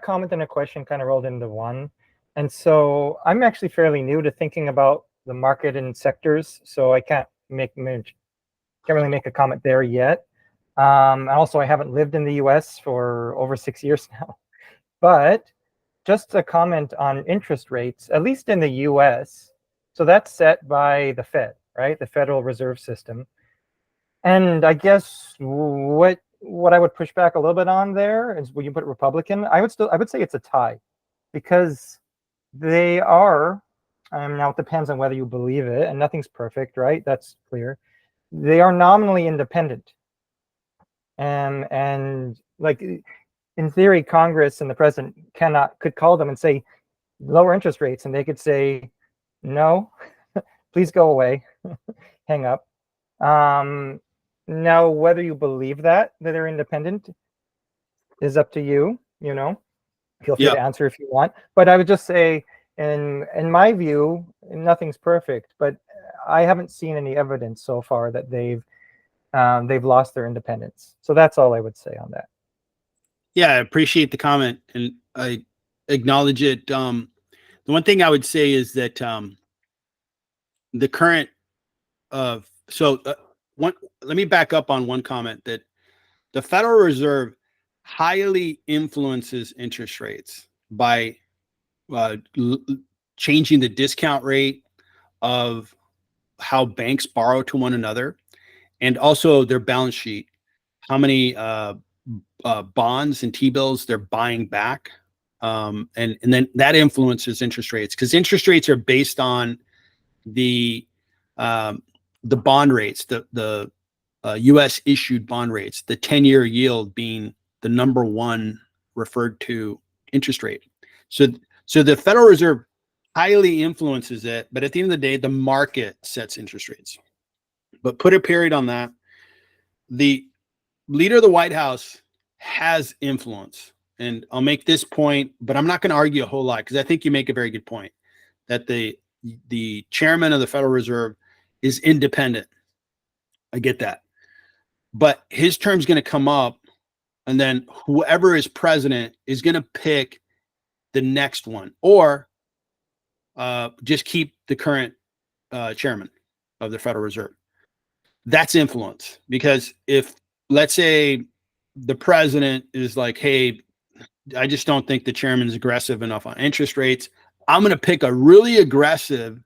B: comment and a question kind of rolled into one. And so I'm actually fairly new to thinking about the market and sectors, so I can't really make a comment there yet. And also, I haven't lived in the U.S. for over 6 years now. But just a comment on interest rates, at least in the U.S. So that's set by the Fed, right? The Federal Reserve System. And I guess what I would push back a little bit on there is when you put Republican, I would say it's a tie, because they are, now it depends on whether you believe it, and nothing's perfect, right? That's clear. They are nominally independent. And like in theory, Congress and the president could call them and say, lower interest rates, and they could say, no, please go away, hang up. Now, whether you believe that they're independent is up to you, feel free to answer if you want. But I would just say, in my view, nothing's perfect, but I haven't seen any evidence so far that they've lost their independence. So that's all I would say on that.
A: Yeah, I appreciate the comment and I acknowledge it. The one thing I would say is that the current let me back up on one comment, that the Federal Reserve highly influences interest rates by changing the discount rate of how banks borrow to one another, and also their balance sheet, how many bonds and T-bills they're buying back. And then that influences interest rates, because interest rates are based on the bond rates, the U.S. issued bond rates, the 10-year yield being the number one referred to interest rate. So the Federal Reserve highly influences it, but at the end of the day, the market sets interest rates. But put a period on that. The leader of the White House has influence. And I'll make this point, but I'm not going to argue a whole lot, because I think you make a very good point that the chairman of the Federal Reserve is independent. I get that. But his term's going to come up, and then whoever is president is going to pick the next one, or just keep the current chairman of the Federal Reserve. That's influence, because if, let's say, the president is like, hey, I just don't think the chairman is aggressive enough on interest rates, I'm going to pick a really aggressive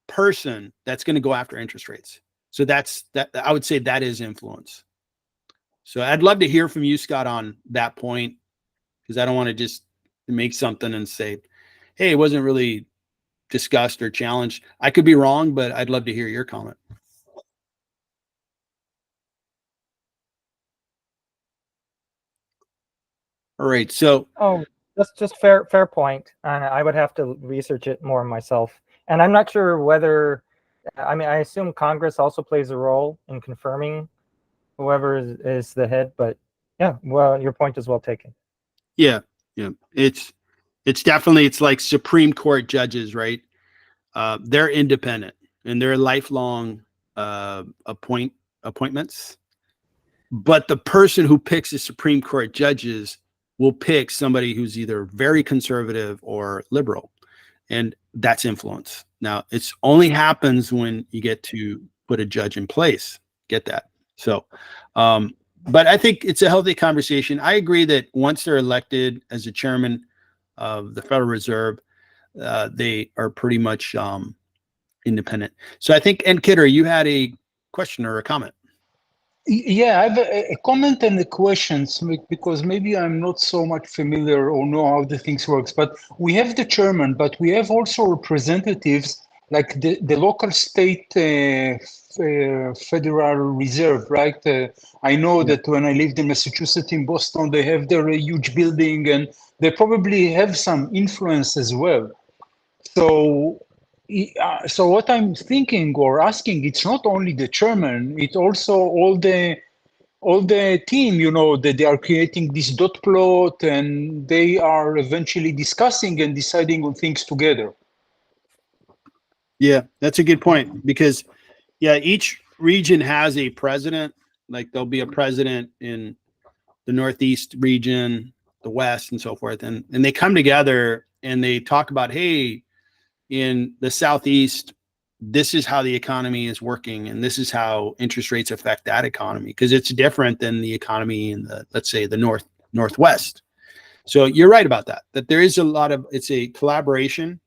A: person that's going to go after interest rates. So that's that. I would say that is influence. So I'd love to hear from you, Scott, on that point, because I don't want to just make something and say, hey, it wasn't really discussed or challenged. I could be wrong, but I'd love to hear your comment. All right. So
D: Oh, that's just fair point. I would have to research it more myself. And I'm not sure whether, I mean, I assume Congress also plays a role in confirming whoever is the head, but yeah, well, your point is well taken.
A: yeah, it's definitely, it's like Supreme Court judges, right? They're independent and they're lifelong appointments. But the person who picks the Supreme Court judges will pick somebody who's either very conservative or liberal, and that's influence. Now, it's only happens when you get to put a judge in place. Get that? So, but I think it's a healthy conversation. I agree that once they're elected as the chairman of the Federal Reserve, they are pretty much independent. So I think, and Kidder, you had a question or a comment.
C: Yeah, I have a comment and a question, because maybe I'm not so much familiar or know how the things works. But we have the chairman, but we have also representatives like the local state Federal Reserve, right? I know that when I lived in Massachusetts, in Boston, they have their huge building, and they probably have some influence as well. So what I'm thinking or asking, it's not only the chairman, it's also all the team, that they are creating this dot plot and they are eventually discussing and deciding on things together.
A: Yeah, that's a good point, because each region has a president. Like there'll be a president in the Northeast region, the West, and so forth. And they come together and they talk about, hey, in the Southeast, this is how the economy is working, and this is how interest rates affect that economy, because it's different than the economy in the, let's say, the Northwest. So you're right about that there is it's a collaboration.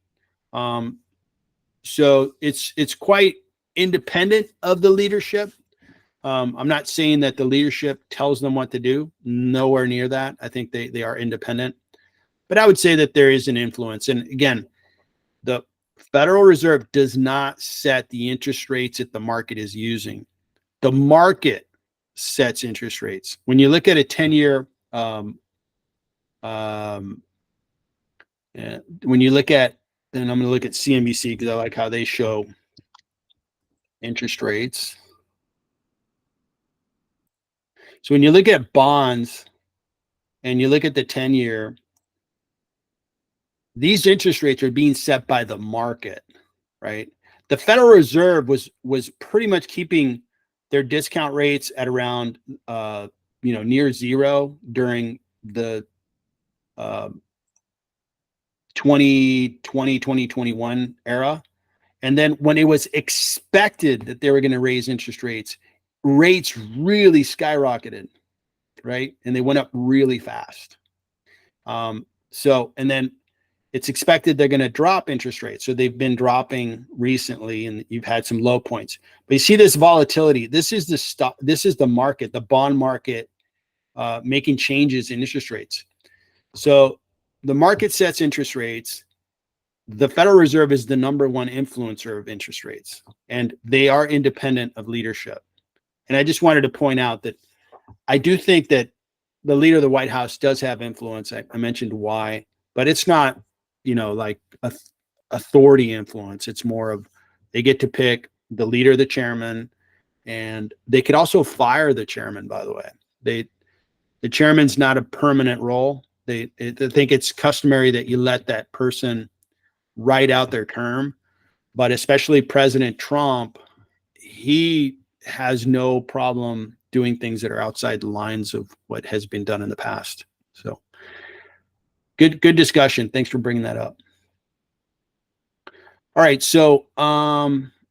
A: So it's quite independent of the leadership. I'm not saying that the leadership tells them what to do. Nowhere near that. I think they are independent. But I would say that there is an influence. And again, the Federal Reserve does not set the interest rates that the market is using. The market sets interest rates. When you look at a 10-year, when you look at, and I'm going to look at CNBC because I like how they show interest rates. So when you look at bonds and you look at the 10-year, these interest rates are being set by the market, right? The Federal Reserve was pretty much keeping their discount rates at around near zero during the 2020, 2021 era. And then when it was expected that they were going to raise interest rates really skyrocketed, right? And they went up really fast. And then it's expected they're going to drop interest rates. So they've been dropping recently, and you've had some low points. But you see this volatility. This is the market, the bond market, making changes in interest rates. So the market sets interest rates. The Federal Reserve is the number one influencer of interest rates, and they are independent of leadership. And I just wanted to point out that I do think that the leader of the White House does have influence. I mentioned why, but it's not, like authority influence. It's more of they get to pick the leader, the chairman, and they could also fire the chairman, by the way. The chairman's not a permanent role. They think it's customary that you let that person write out their term, but especially President Trump, he has no problem doing things that are outside the lines of what has been done in the past. So good discussion. Thanks for bringing that up. All right. So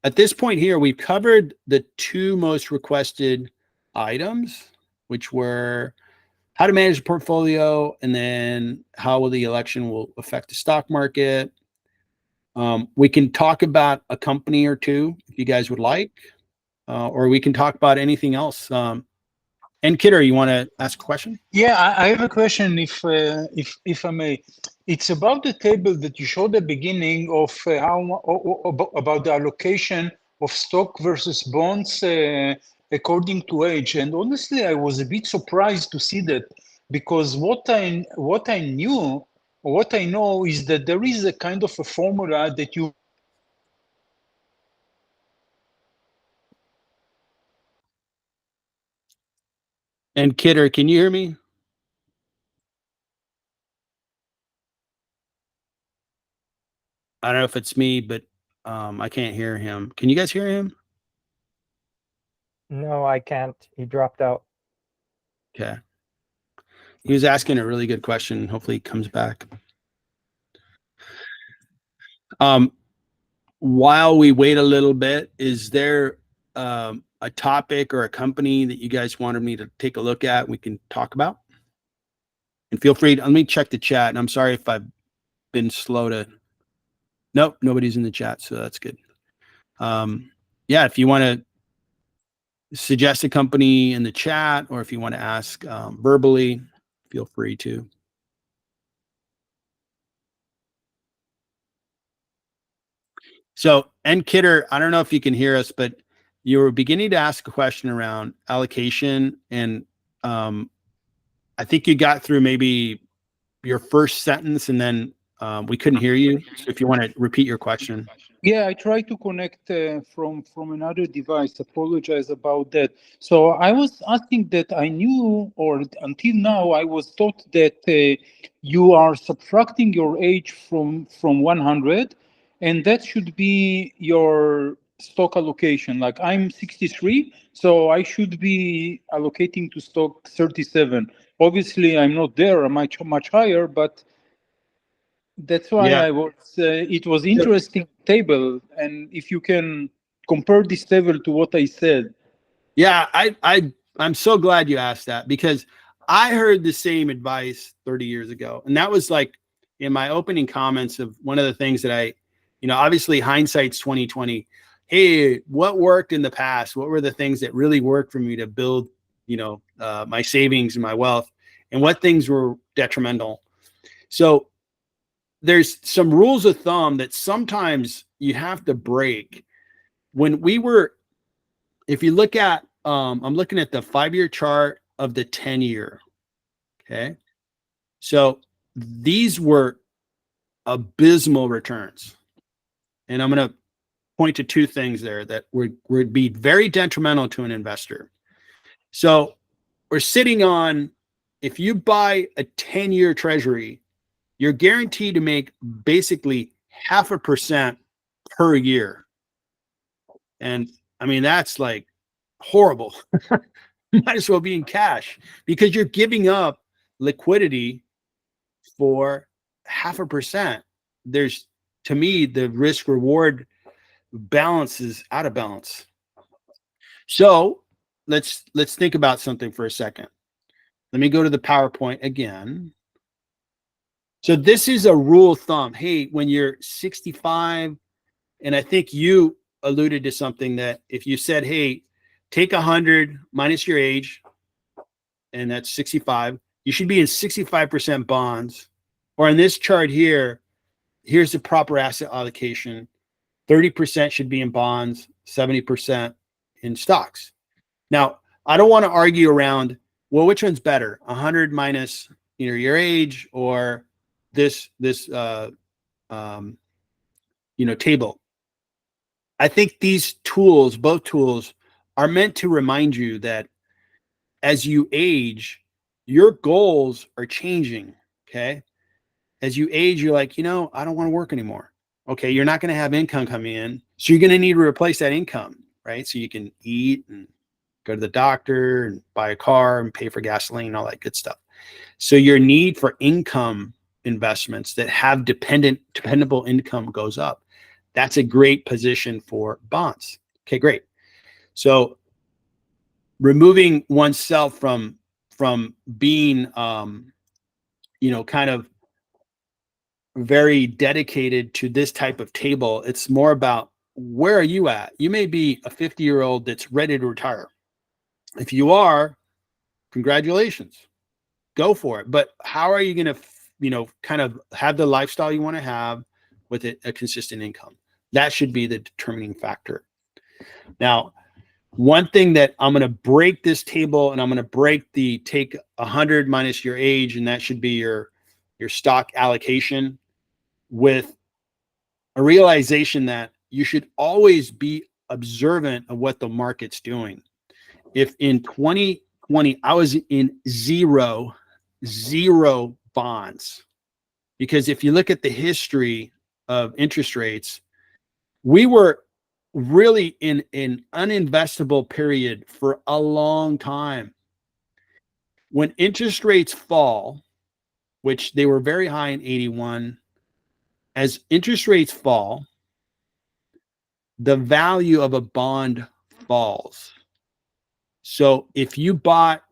A: at this point here, we've covered the two most requested items, which were how to manage a portfolio and then how will the election will affect the stock market. We can talk about a company or two if you guys would like. or we can talk about anything else. And Kidder, you want to ask a question?
C: Yeah, I have a question, if I may. It's about the table that you showed at the beginning of about the allocation of stock versus bonds according to age. And honestly, I was a bit surprised to see that, because what I knew, or what I know, is that there is a kind of a formula that you.
A: And Kidder, can you hear me? I don't know if it's me, but I can't hear him. Can you guys hear him?
D: No, I can't. He dropped out.
A: Okay. He was asking a really good question. Hopefully he comes back. While we wait a little bit, is there a topic or a company that you guys wanted me to take a look at we can talk about? And feel free to, let me check the chat. And I'm sorry if I've been slow to, nope, nobody's in the chat. So that's good. Yeah, if you want to suggest a company in the chat, or if you want to ask verbally, feel free to. So, and Kidder, I don't know if you can hear us, but you were beginning to ask a question around allocation, and I think you got through maybe your first sentence, and then we couldn't hear you. So if you want to repeat your question.
C: Yeah, I tried to connect from another device. Apologize about that. So I was asking that I knew, or until now, I was taught that you are subtracting your age from 100, and that should be your stock allocation. Like, I'm 63, so I should be allocating to stock 37. Obviously, I'm not there. I'm much higher, but that's why
A: Yeah.
C: I was. It was interesting table, and if you can compare this table to what I said.
A: Yeah, I'm so glad you asked that, because I heard the same advice 30 years ago. And that was like in my opening comments of one of the things that obviously hindsight's 2020. Hey, what worked in the past? What were the things that really worked for me to build, my savings and my wealth, and what things were detrimental? So there's some rules of thumb that sometimes you have to break. If you look at, I'm looking at the 5-year chart of the 10-year. Okay. So these were abysmal returns. And I'm going to point to two things there that would be very detrimental to an investor. So we're sitting on, if you buy a 10-year treasury, you're guaranteed to make basically 0.5% per year. And I mean, that's like horrible. Might as well be in cash, because you're giving up liquidity for 0.5%. There's, to me, the risk reward balance is out of balance. So let's think about something for a second. Let me go to the PowerPoint again. So this is a rule of thumb. Hey, when you're 65, and I think you alluded to something that if you said, hey, take 100 minus your age, and that's 65, you should be in 65% bonds. Or in this chart here, here's the proper asset allocation. 30% should be in bonds, 70% in stocks. Now, I don't want to argue around, well, which one's better, 100 minus your age, or this table. I think these tools, both tools, are meant to remind you that as you age, your goals are changing. Okay. As you age, you're like, I don't want to work anymore. Okay. You're not going to have income coming in. So you're going to need to replace that income, right? So you can eat and go to the doctor and buy a car and pay for gasoline, all that good stuff. So your need for income investments that have dependable income goes up. That's a great position for bonds. Okay, great. So removing oneself from being kind of very dedicated to this type of table, it's more about where are you at? You may be a 50-year-old that's ready to retire. If you are, congratulations, go for it. But how are you going to, kind of have the lifestyle you want to have with a consistent income? That should be the determining factor. Now, one thing that I'm going to break this table, and I'm going to take 100 minus your age, and that should be your stock allocation, with a realization that you should always be observant of what the market's doing. If in 2020 I was in zero bonds, because if you look at the history of interest rates, we were really in an uninvestable period for a long time. When interest rates fall, which they were very high in 81, as interest rates fall, the value of a bond falls. So if you bought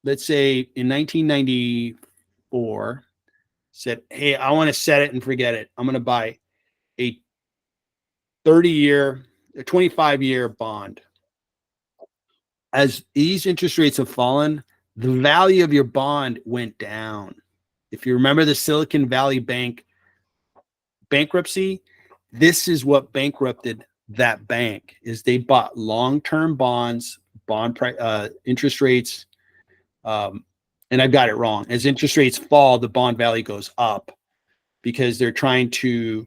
A: let's say in 1994, said, hey, I want to set it and forget it. I'm going to buy a 30-year, a 25-year bond. As these interest rates have fallen, the value of your bond went down. If you remember the Silicon Valley Bank bankruptcy, this is what bankrupted that bank. Is they bought long-term bonds, interest rates, and I've got it wrong. As interest rates fall, the bond value goes up because they're trying to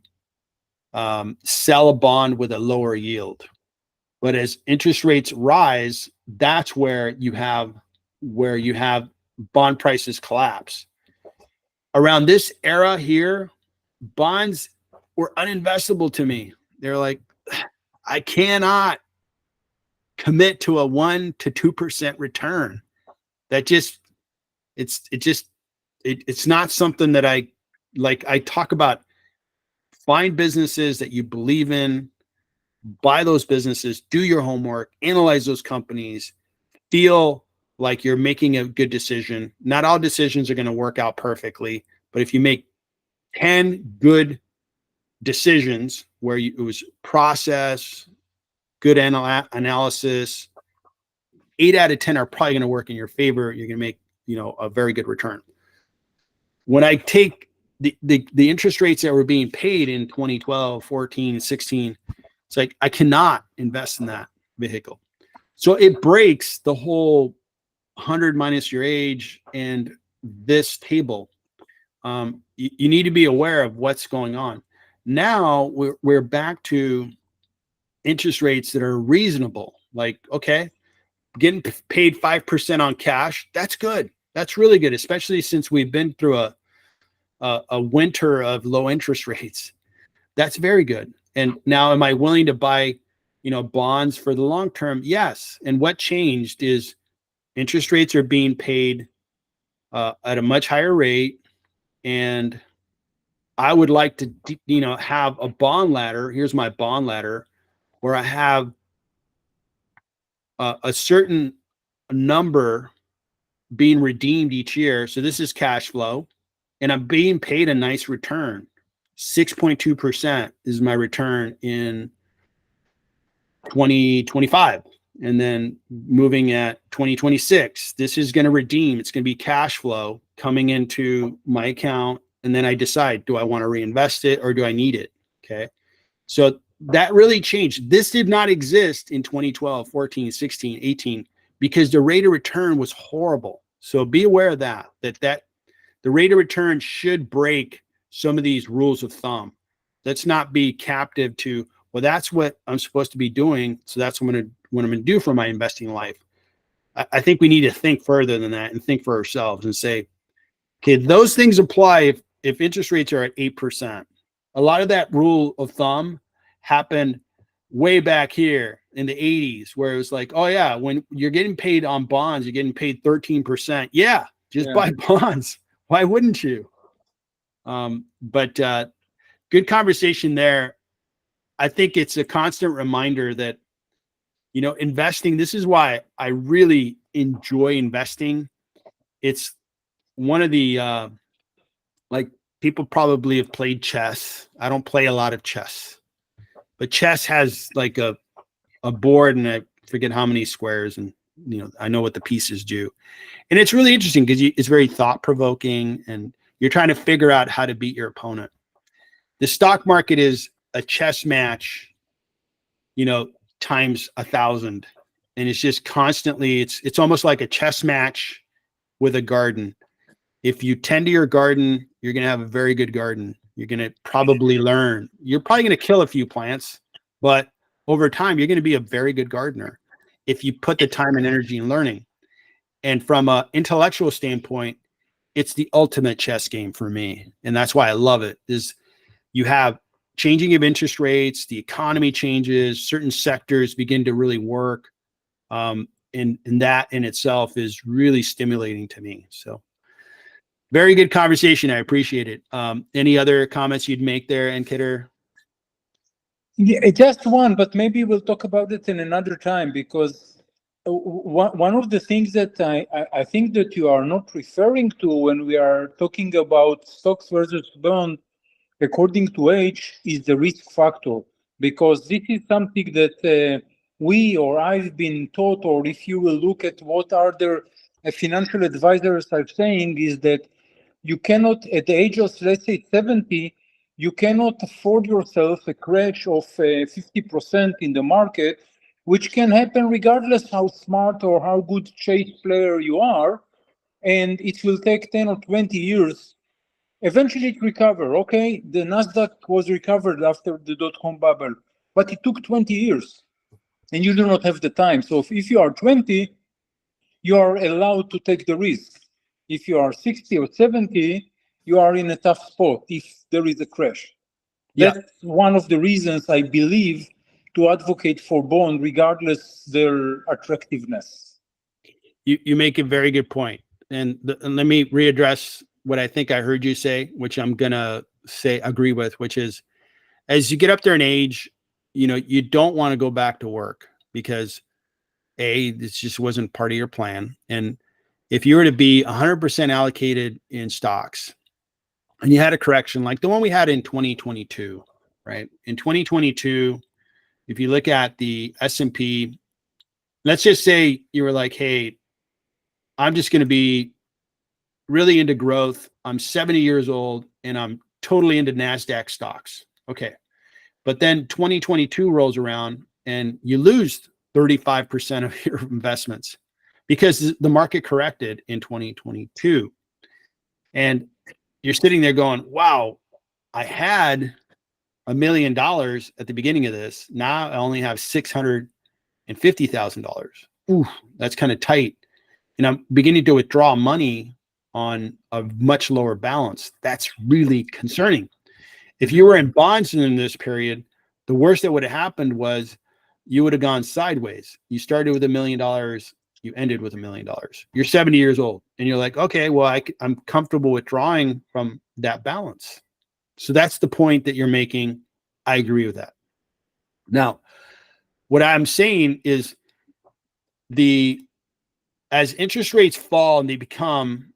A: sell a bond with a lower yield. But as interest rates rise, that's where you have bond prices collapse. Around this era here, bonds were uninvestable to me. They're like, I cannot commit to a 1% to 2% return. That just, it's not something that I like. I talk about, find businesses that you believe in, buy those businesses, do your homework, analyze those companies, feel like you're making a good decision. Not all decisions are going to work out perfectly, but if you make 10 good decisions where it was process, good analysis, 8 out of 10 are probably going to work in your favor. You're going to make, a very good return. When I take the interest rates that were being paid in 2012, 14, 16, it's like, I cannot invest in that vehicle. So it breaks the whole 100 minus your age and this table. You need to be aware of what's going on. Now we're back to interest rates that are reasonable. Like, okay, getting paid 5% on cash, that's good. That's really good, especially since we've been through a winter of low interest rates. That's very good. And now, am I willing to buy, bonds for the long term? Yes. And what changed is interest rates are being paid at a much higher rate. And I would like to, have a bond ladder. Here's my bond ladder where I have a certain number being redeemed each year. So this is cash flow, and I'm being paid a nice return. 6.2% is my return in 2025. And then moving at 2026, this is going to redeem. It's going to be cash flow coming into my account. And then I decide, do I want to reinvest it or do I need it? Okay. So that really changed. This did not exist in 2012, 14, 16, 18, because the rate of return was horrible. So be aware of that the rate of return should break some of these rules of thumb. Let's not be captive to, well, that's what I'm supposed to be doing, so that's what I'm going to do for my investing life. I think we need to think further than that and think for ourselves and say, okay, those things apply if interest rates are at 8%. A lot of that rule of thumb happened way back here in the 80s, where it was like, oh yeah, when you're getting paid on bonds, you're getting paid 13%. Yeah, just buy bonds. Why wouldn't you? But good conversation there. I think it's a constant reminder that, investing, this is why I really enjoy investing. It's one of the, like, people probably have played chess. I don't play a lot of chess. but chess has like a board, and I forget how many squares, and I know what the pieces do. And it's really interesting because it's very thought provoking, and you're trying to figure out how to beat your opponent. The stock market is a chess match, times 1,000. And it's just constantly, it's almost like a chess match with a garden. If you tend to your garden, you're going to have a very good garden. You're going to probably learn. You're probably going to kill a few plants, but over time, you're going to be a very good gardener if you put the time and energy in learning. And from an intellectual standpoint, it's the ultimate chess game for me. And that's why I love it, is you have changing of interest rates, the economy changes, certain sectors begin to really work. And that in itself is really stimulating to me. So very good conversation. I appreciate it. Any other comments you'd make there, Enkitter?
E: Yeah, just one, but maybe we'll talk about it in another time, because one of the things that I think that you are not referring to when we are talking about stocks versus bond according to age is the risk factor, because this is something that we or I've been taught, or if you will look at what other financial advisors are saying, is that you cannot, at the age of, let's say, 70, you cannot afford yourself a crash of 50% in the market, which can happen regardless how smart or how good chess player you are, and it will take 10 or 20 years. Eventually it recover. Okay, the Nasdaq was recovered after the dot-com bubble, but it took 20 years, and you do not have the time. So if you are 20, you are allowed to take the risk. If you are 60 or 70, you are in a tough spot if there is a crash. That's one of the reasons I believe to advocate for bond, regardless their attractiveness.
A: You make a very good point. And let me readdress what I think I heard you say, which I'm going to say agree with, which is, as you get up there in age, you don't want to go back to work because this just wasn't part of your plan. And if you were to be 100% allocated in stocks and you had a correction like the one we had in 2022, right? In 2022, if you look at the S&P, let's just say you were like, hey, I'm just going to be really into growth. I'm 70 years old and I'm totally into NASDAQ stocks. Okay. But then 2022 rolls around and you lose 35% of your investments because the market corrected in 2022. And you're sitting there going, wow, I had $1 million at the beginning of this. Now I only have $650,000. Ooh, that's kind of tight. And I'm beginning to withdraw money on a much lower balance. That's really concerning. If you were in bonds in this period, the worst that would have happened was you would have gone sideways. You started with $1 million, you ended with $1 million. You're 70 years old and you're like, okay, well, I'm comfortable withdrawing from that balance. So that's the point that you're making. I agree with that. Now, what I'm saying is as interest rates fall and they become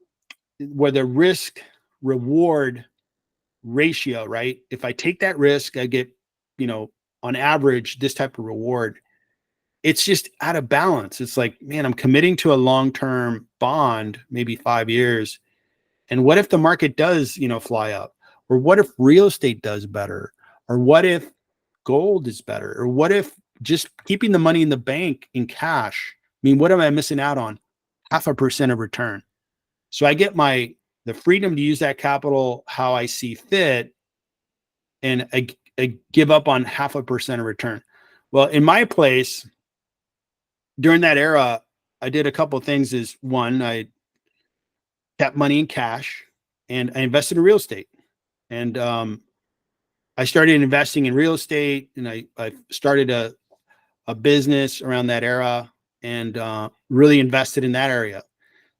A: where the risk reward ratio, right? If I take that risk, I get, on average, this type of reward. It's just out of balance. It's like, man, I'm committing to a long-term bond, maybe 5 years. And what if the market does, fly up? Or what if real estate does better? Or what if gold is better? Or what if just keeping the money in the bank in cash? I mean, what am I missing out on? 0.5% of return. So I get the freedom to use that capital how I see fit, and I give up on 0.5% of return. Well, in my place, during that era, I did a couple of things. Is one, I kept money in cash and I invested in real estate. And I started investing in real estate, and I started a business around that era and really invested in that area.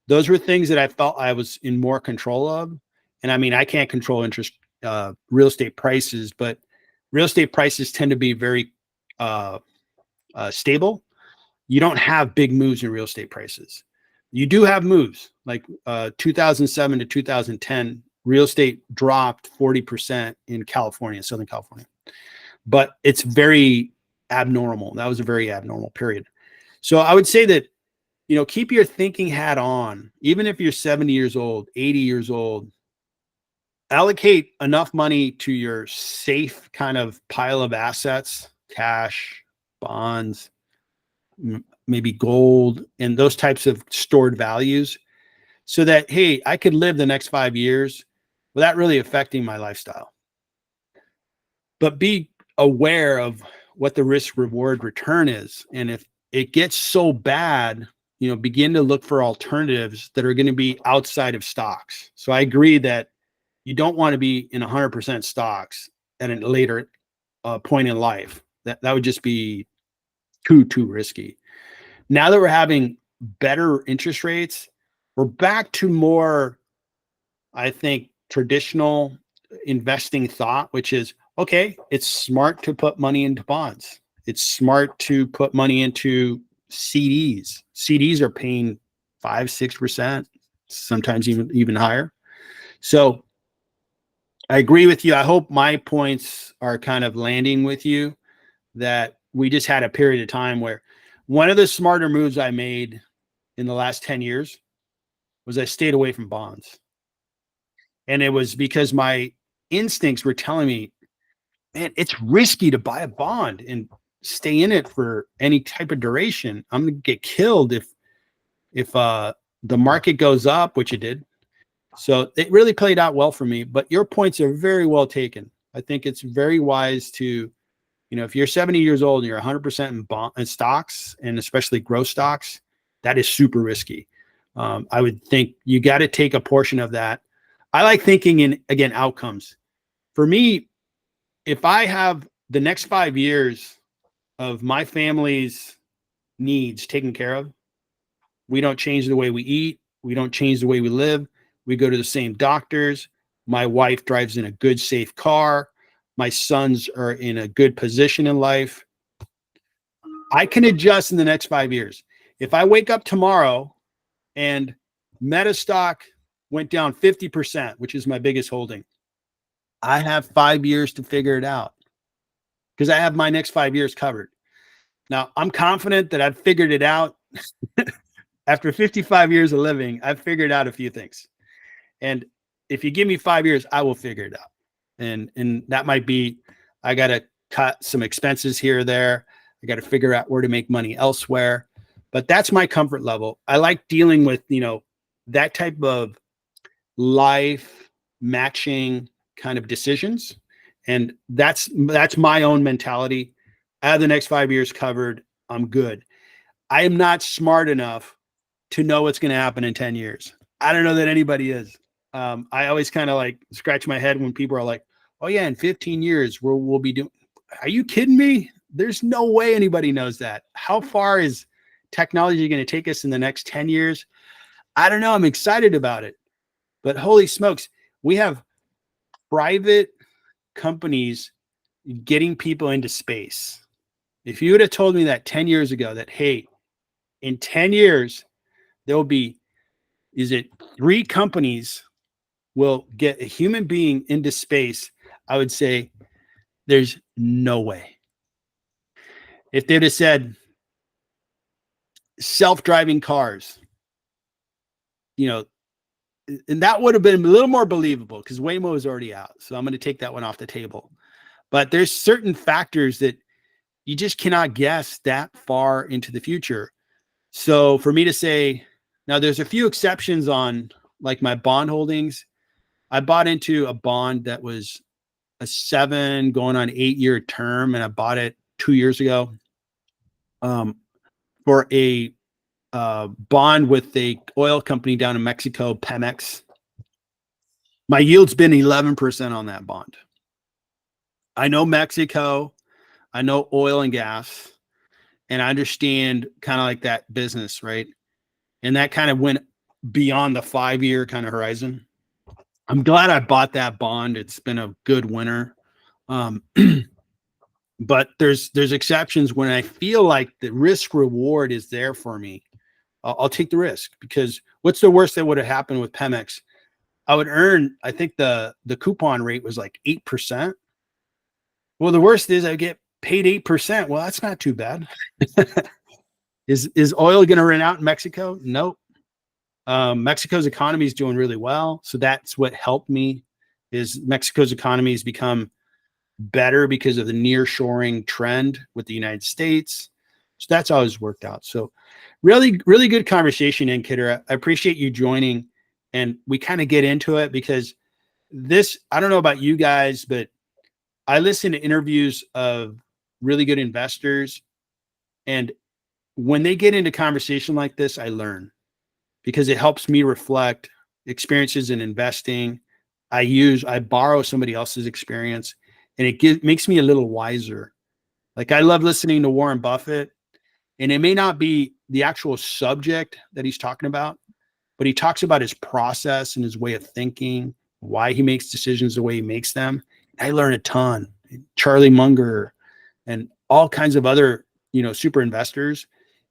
A: Those were things that I felt I was in more control of. And I mean, I can't control real estate prices, but real estate prices tend to be very stable. You don't have big moves in real estate prices. You do have moves like 2007 to 2010, real estate dropped 40% in California, Southern California. but it's very abnormal. That was a very abnormal period. So I would say that, keep your thinking hat on, even if you're 70 years old, 80 years old. Allocate enough money to your safe kind of pile of assets, cash, bonds, maybe gold, and those types of stored values, so that, hey, I could live the next 5 years without really affecting my lifestyle. But be aware of what the risk reward return is. And if it gets so bad, begin to look for alternatives that are going to be outside of stocks. So I agree that you don't want to be in 100% stocks at a later point in life. That would just be too risky. Now that we're having better interest rates, we're back to more, I think, traditional investing thought, which is, okay, it's smart to put money into bonds. It's smart to put money into CDs. CDs are paying 5-6%, sometimes even higher. So I agree with you. I hope my points are kind of landing with you, that we just had a period of time where one of the smarter moves I made in the last 10 years was I stayed away from bonds. And it was because my instincts were telling me, man, it's risky to buy a bond and stay in it for any type of duration. I'm going to get killed if the market goes up, which it did. So it really played out well for me. But your points are very well taken. I think it's very wise to, if you're 70 years old and you're 100% in stocks, and especially growth stocks, that is super risky. I would think you got to take a portion of that. I like thinking in, again, outcomes. For me, if I have the next 5 years of my family's needs taken care of, we don't change the way we eat, we don't change the way we live, we go to the same doctors, my wife drives in a good, safe car, my sons are in a good position in life, I can adjust in the next 5 years. If I wake up tomorrow and Meta stock went down 50%, which is my biggest holding, I have 5 years to figure it out because I have my next 5 years covered. Now, I'm confident that I've figured it out. After 55 years of living, I've figured out a few things. And if you give me 5 years, I will figure it out. And that might be, I got to cut some expenses here or there. I got to figure out where to make money elsewhere. But that's my comfort level. I like dealing with, that type of life matching kind of decisions. And that's my own mentality. I have the next 5 years covered. I'm good. I am not smart enough to know what's going to happen in 10 years. I don't know that anybody is. I always kind of like scratch my head when people are like, oh yeah, in 15 years, we'll be doing, are you kidding me? There's no way anybody knows that. How far is technology going to take us in the next 10 years? I don't know. I'm excited about it, but holy smokes, we have private companies getting people into space. If you would have told me that 10 years ago that, hey, in 10 years, there will be, 3 companies will get a human being into space, I would say there's no way. If they'd have said self-driving cars, and that would have been a little more believable because Waymo is already out. So I'm going to take that one off the table. But there's certain factors that you just cannot guess that far into the future. So for me to say, now there's a few exceptions on like my bond holdings. I bought into a bond that was a 7 going on 8-year term, and I bought it 2 years ago for a bond with a oil company down in Mexico, Pemex. My yield's been 11% on that bond. I know Mexico, I know oil and gas, and I understand kind of like that business, right? And that kind of went beyond the 5-year kind of horizon. I'm glad I bought that bond. It's been a good winner. But there's exceptions when I feel like the risk reward is there for me. I'll take the risk, because what's the worst that would have happened with Pemex? I would earn, I think the coupon rate was like 8%. Well, the worst is I get paid 8%. Well, that's not too bad. Is oil going to run out in Mexico? Nope. Mexico's economy is doing really well. So that's what helped me is Mexico's economy has become better because of the nearshoring trend with the United States. So that's always worked out. So really, really good conversation, in Kidder. I appreciate you joining, and we kind of get into it because this, I don't know about you guys, but I listen to interviews of really good investors, and when they get into conversation like this, I learn because it helps me reflect experiences in investing. I borrow somebody else's experience, and it makes me a little wiser. Like I love listening to Warren Buffett, and it may not be the actual subject that he's talking about, but he talks about his process and his way of thinking, why he makes decisions the way he makes them. I learn a ton. Charlie Munger and all kinds of other, super investors.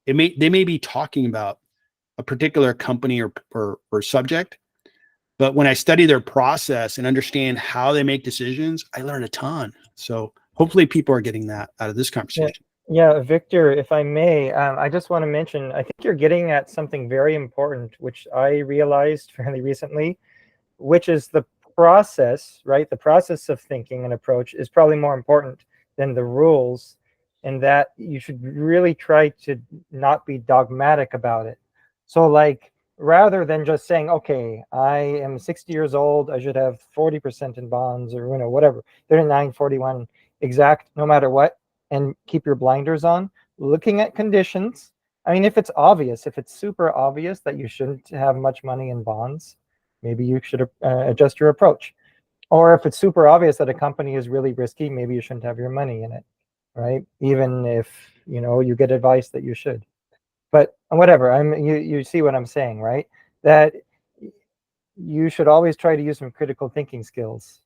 A: They may be talking about a particular company or subject, but when I study their process and understand how they make decisions, I learn a ton. So hopefully people are getting that out of this conversation.
D: Yeah, Victor, if I may, I just want to mention, I think you're getting at something very important, which I realized fairly recently, which is the process, right? The process of thinking and approach is probably more important than the rules, and that you should really try to not be dogmatic about it. So like, rather than just saying, okay, I am 60 years old, I should have 40% in bonds, or whatever, 39, 41 exact, no matter what, and keep your blinders on, looking at conditions. I mean, if it's obvious, if it's super obvious that you shouldn't have much money in bonds, maybe you should adjust your approach. Or if it's super obvious that a company is really risky, maybe you shouldn't have your money in it, right? Even if, you get advice that you should. But whatever, you see what I'm saying, right? That you should always try to use some critical thinking skills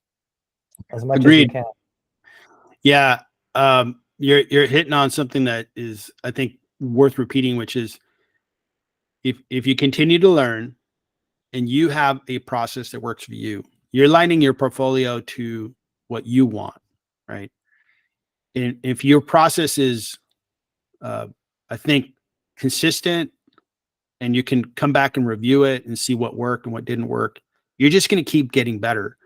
D: as much as you
A: Agreed.
D: can.
A: Yeah. You're hitting on something that is, I think, worth repeating, which is if you continue to learn and you have a process that works for you, you're aligning your portfolio to what you want, right? And if your process is, I think, consistent, and you can come back and review it and see what worked and what didn't work, you're just going to keep getting better.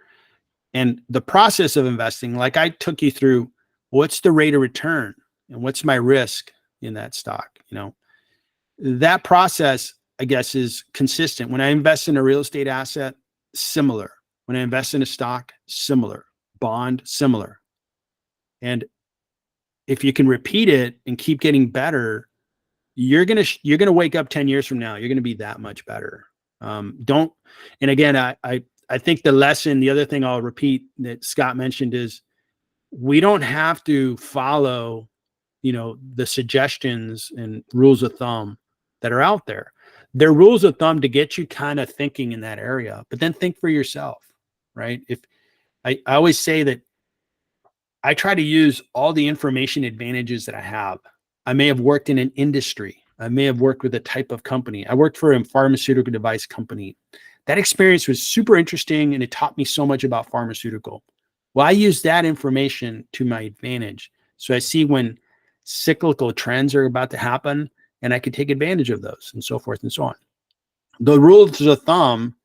A: And the process of investing, like I took you through, what's the rate of return and what's my risk in that stock? That process, I guess, is consistent. When I invest in a real estate asset, similar. When I invest in a stock, similar. Bond, similar. And if you can repeat it and keep getting better, you're gonna wake up 10 years from now. You're gonna be that much better. And again, I think the other thing I'll repeat that Scott mentioned is we don't have to follow, the suggestions and rules of thumb that are out there. They're rules of thumb to get you kind of thinking in that area, but then think for yourself, right? If I always say that I try to use all the information advantages that I have. I may have worked in an industry. I may have worked with a type of company. I worked for a pharmaceutical device company. That experience was super interesting, and it taught me so much about pharmaceutical. Well, I use that information to my advantage. So I see when cyclical trends are about to happen, and I can take advantage of those, and so forth and so on. The rules of thumb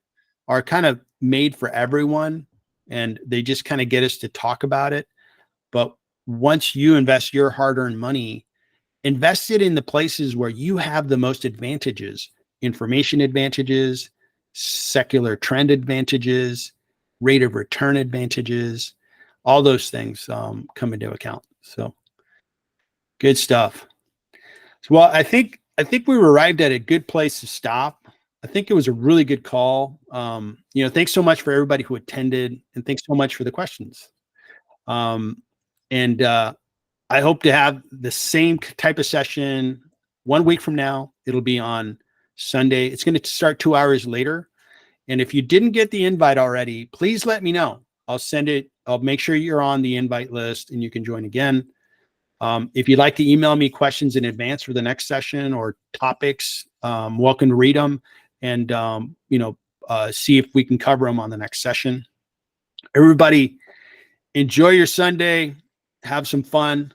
A: are kind of made for everyone, and they just kind of get us to talk about it. But once you invest your hard-earned money, invest it in the places where you have the most advantages, information advantages, secular trend advantages, rate of return advantages, all those things come into account. So good stuff. So, well, I think we arrived at a good place to stop. I think it was a really good call. Thanks so much for everybody who attended, and thanks so much for the questions. And I hope to have the same type of session 1 week from now. It'll be on Sunday. It's going to start 2 hours later. And if you didn't get the invite already, please let me know. I'll send it. I'll make sure you're on the invite list and you can join again. If you'd like to email me questions in advance for the next session or topics, welcome to read them and, see if we can cover them on the next session. Everybody, enjoy your Sunday. have some fun,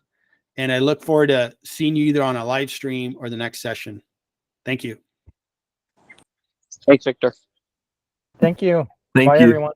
A: and I look forward to seeing you either on a live stream or the next session. Thank you.
F: Thanks, Victor.
D: Thank you.
G: Thank
D: Bye,
G: you.
D: everyone.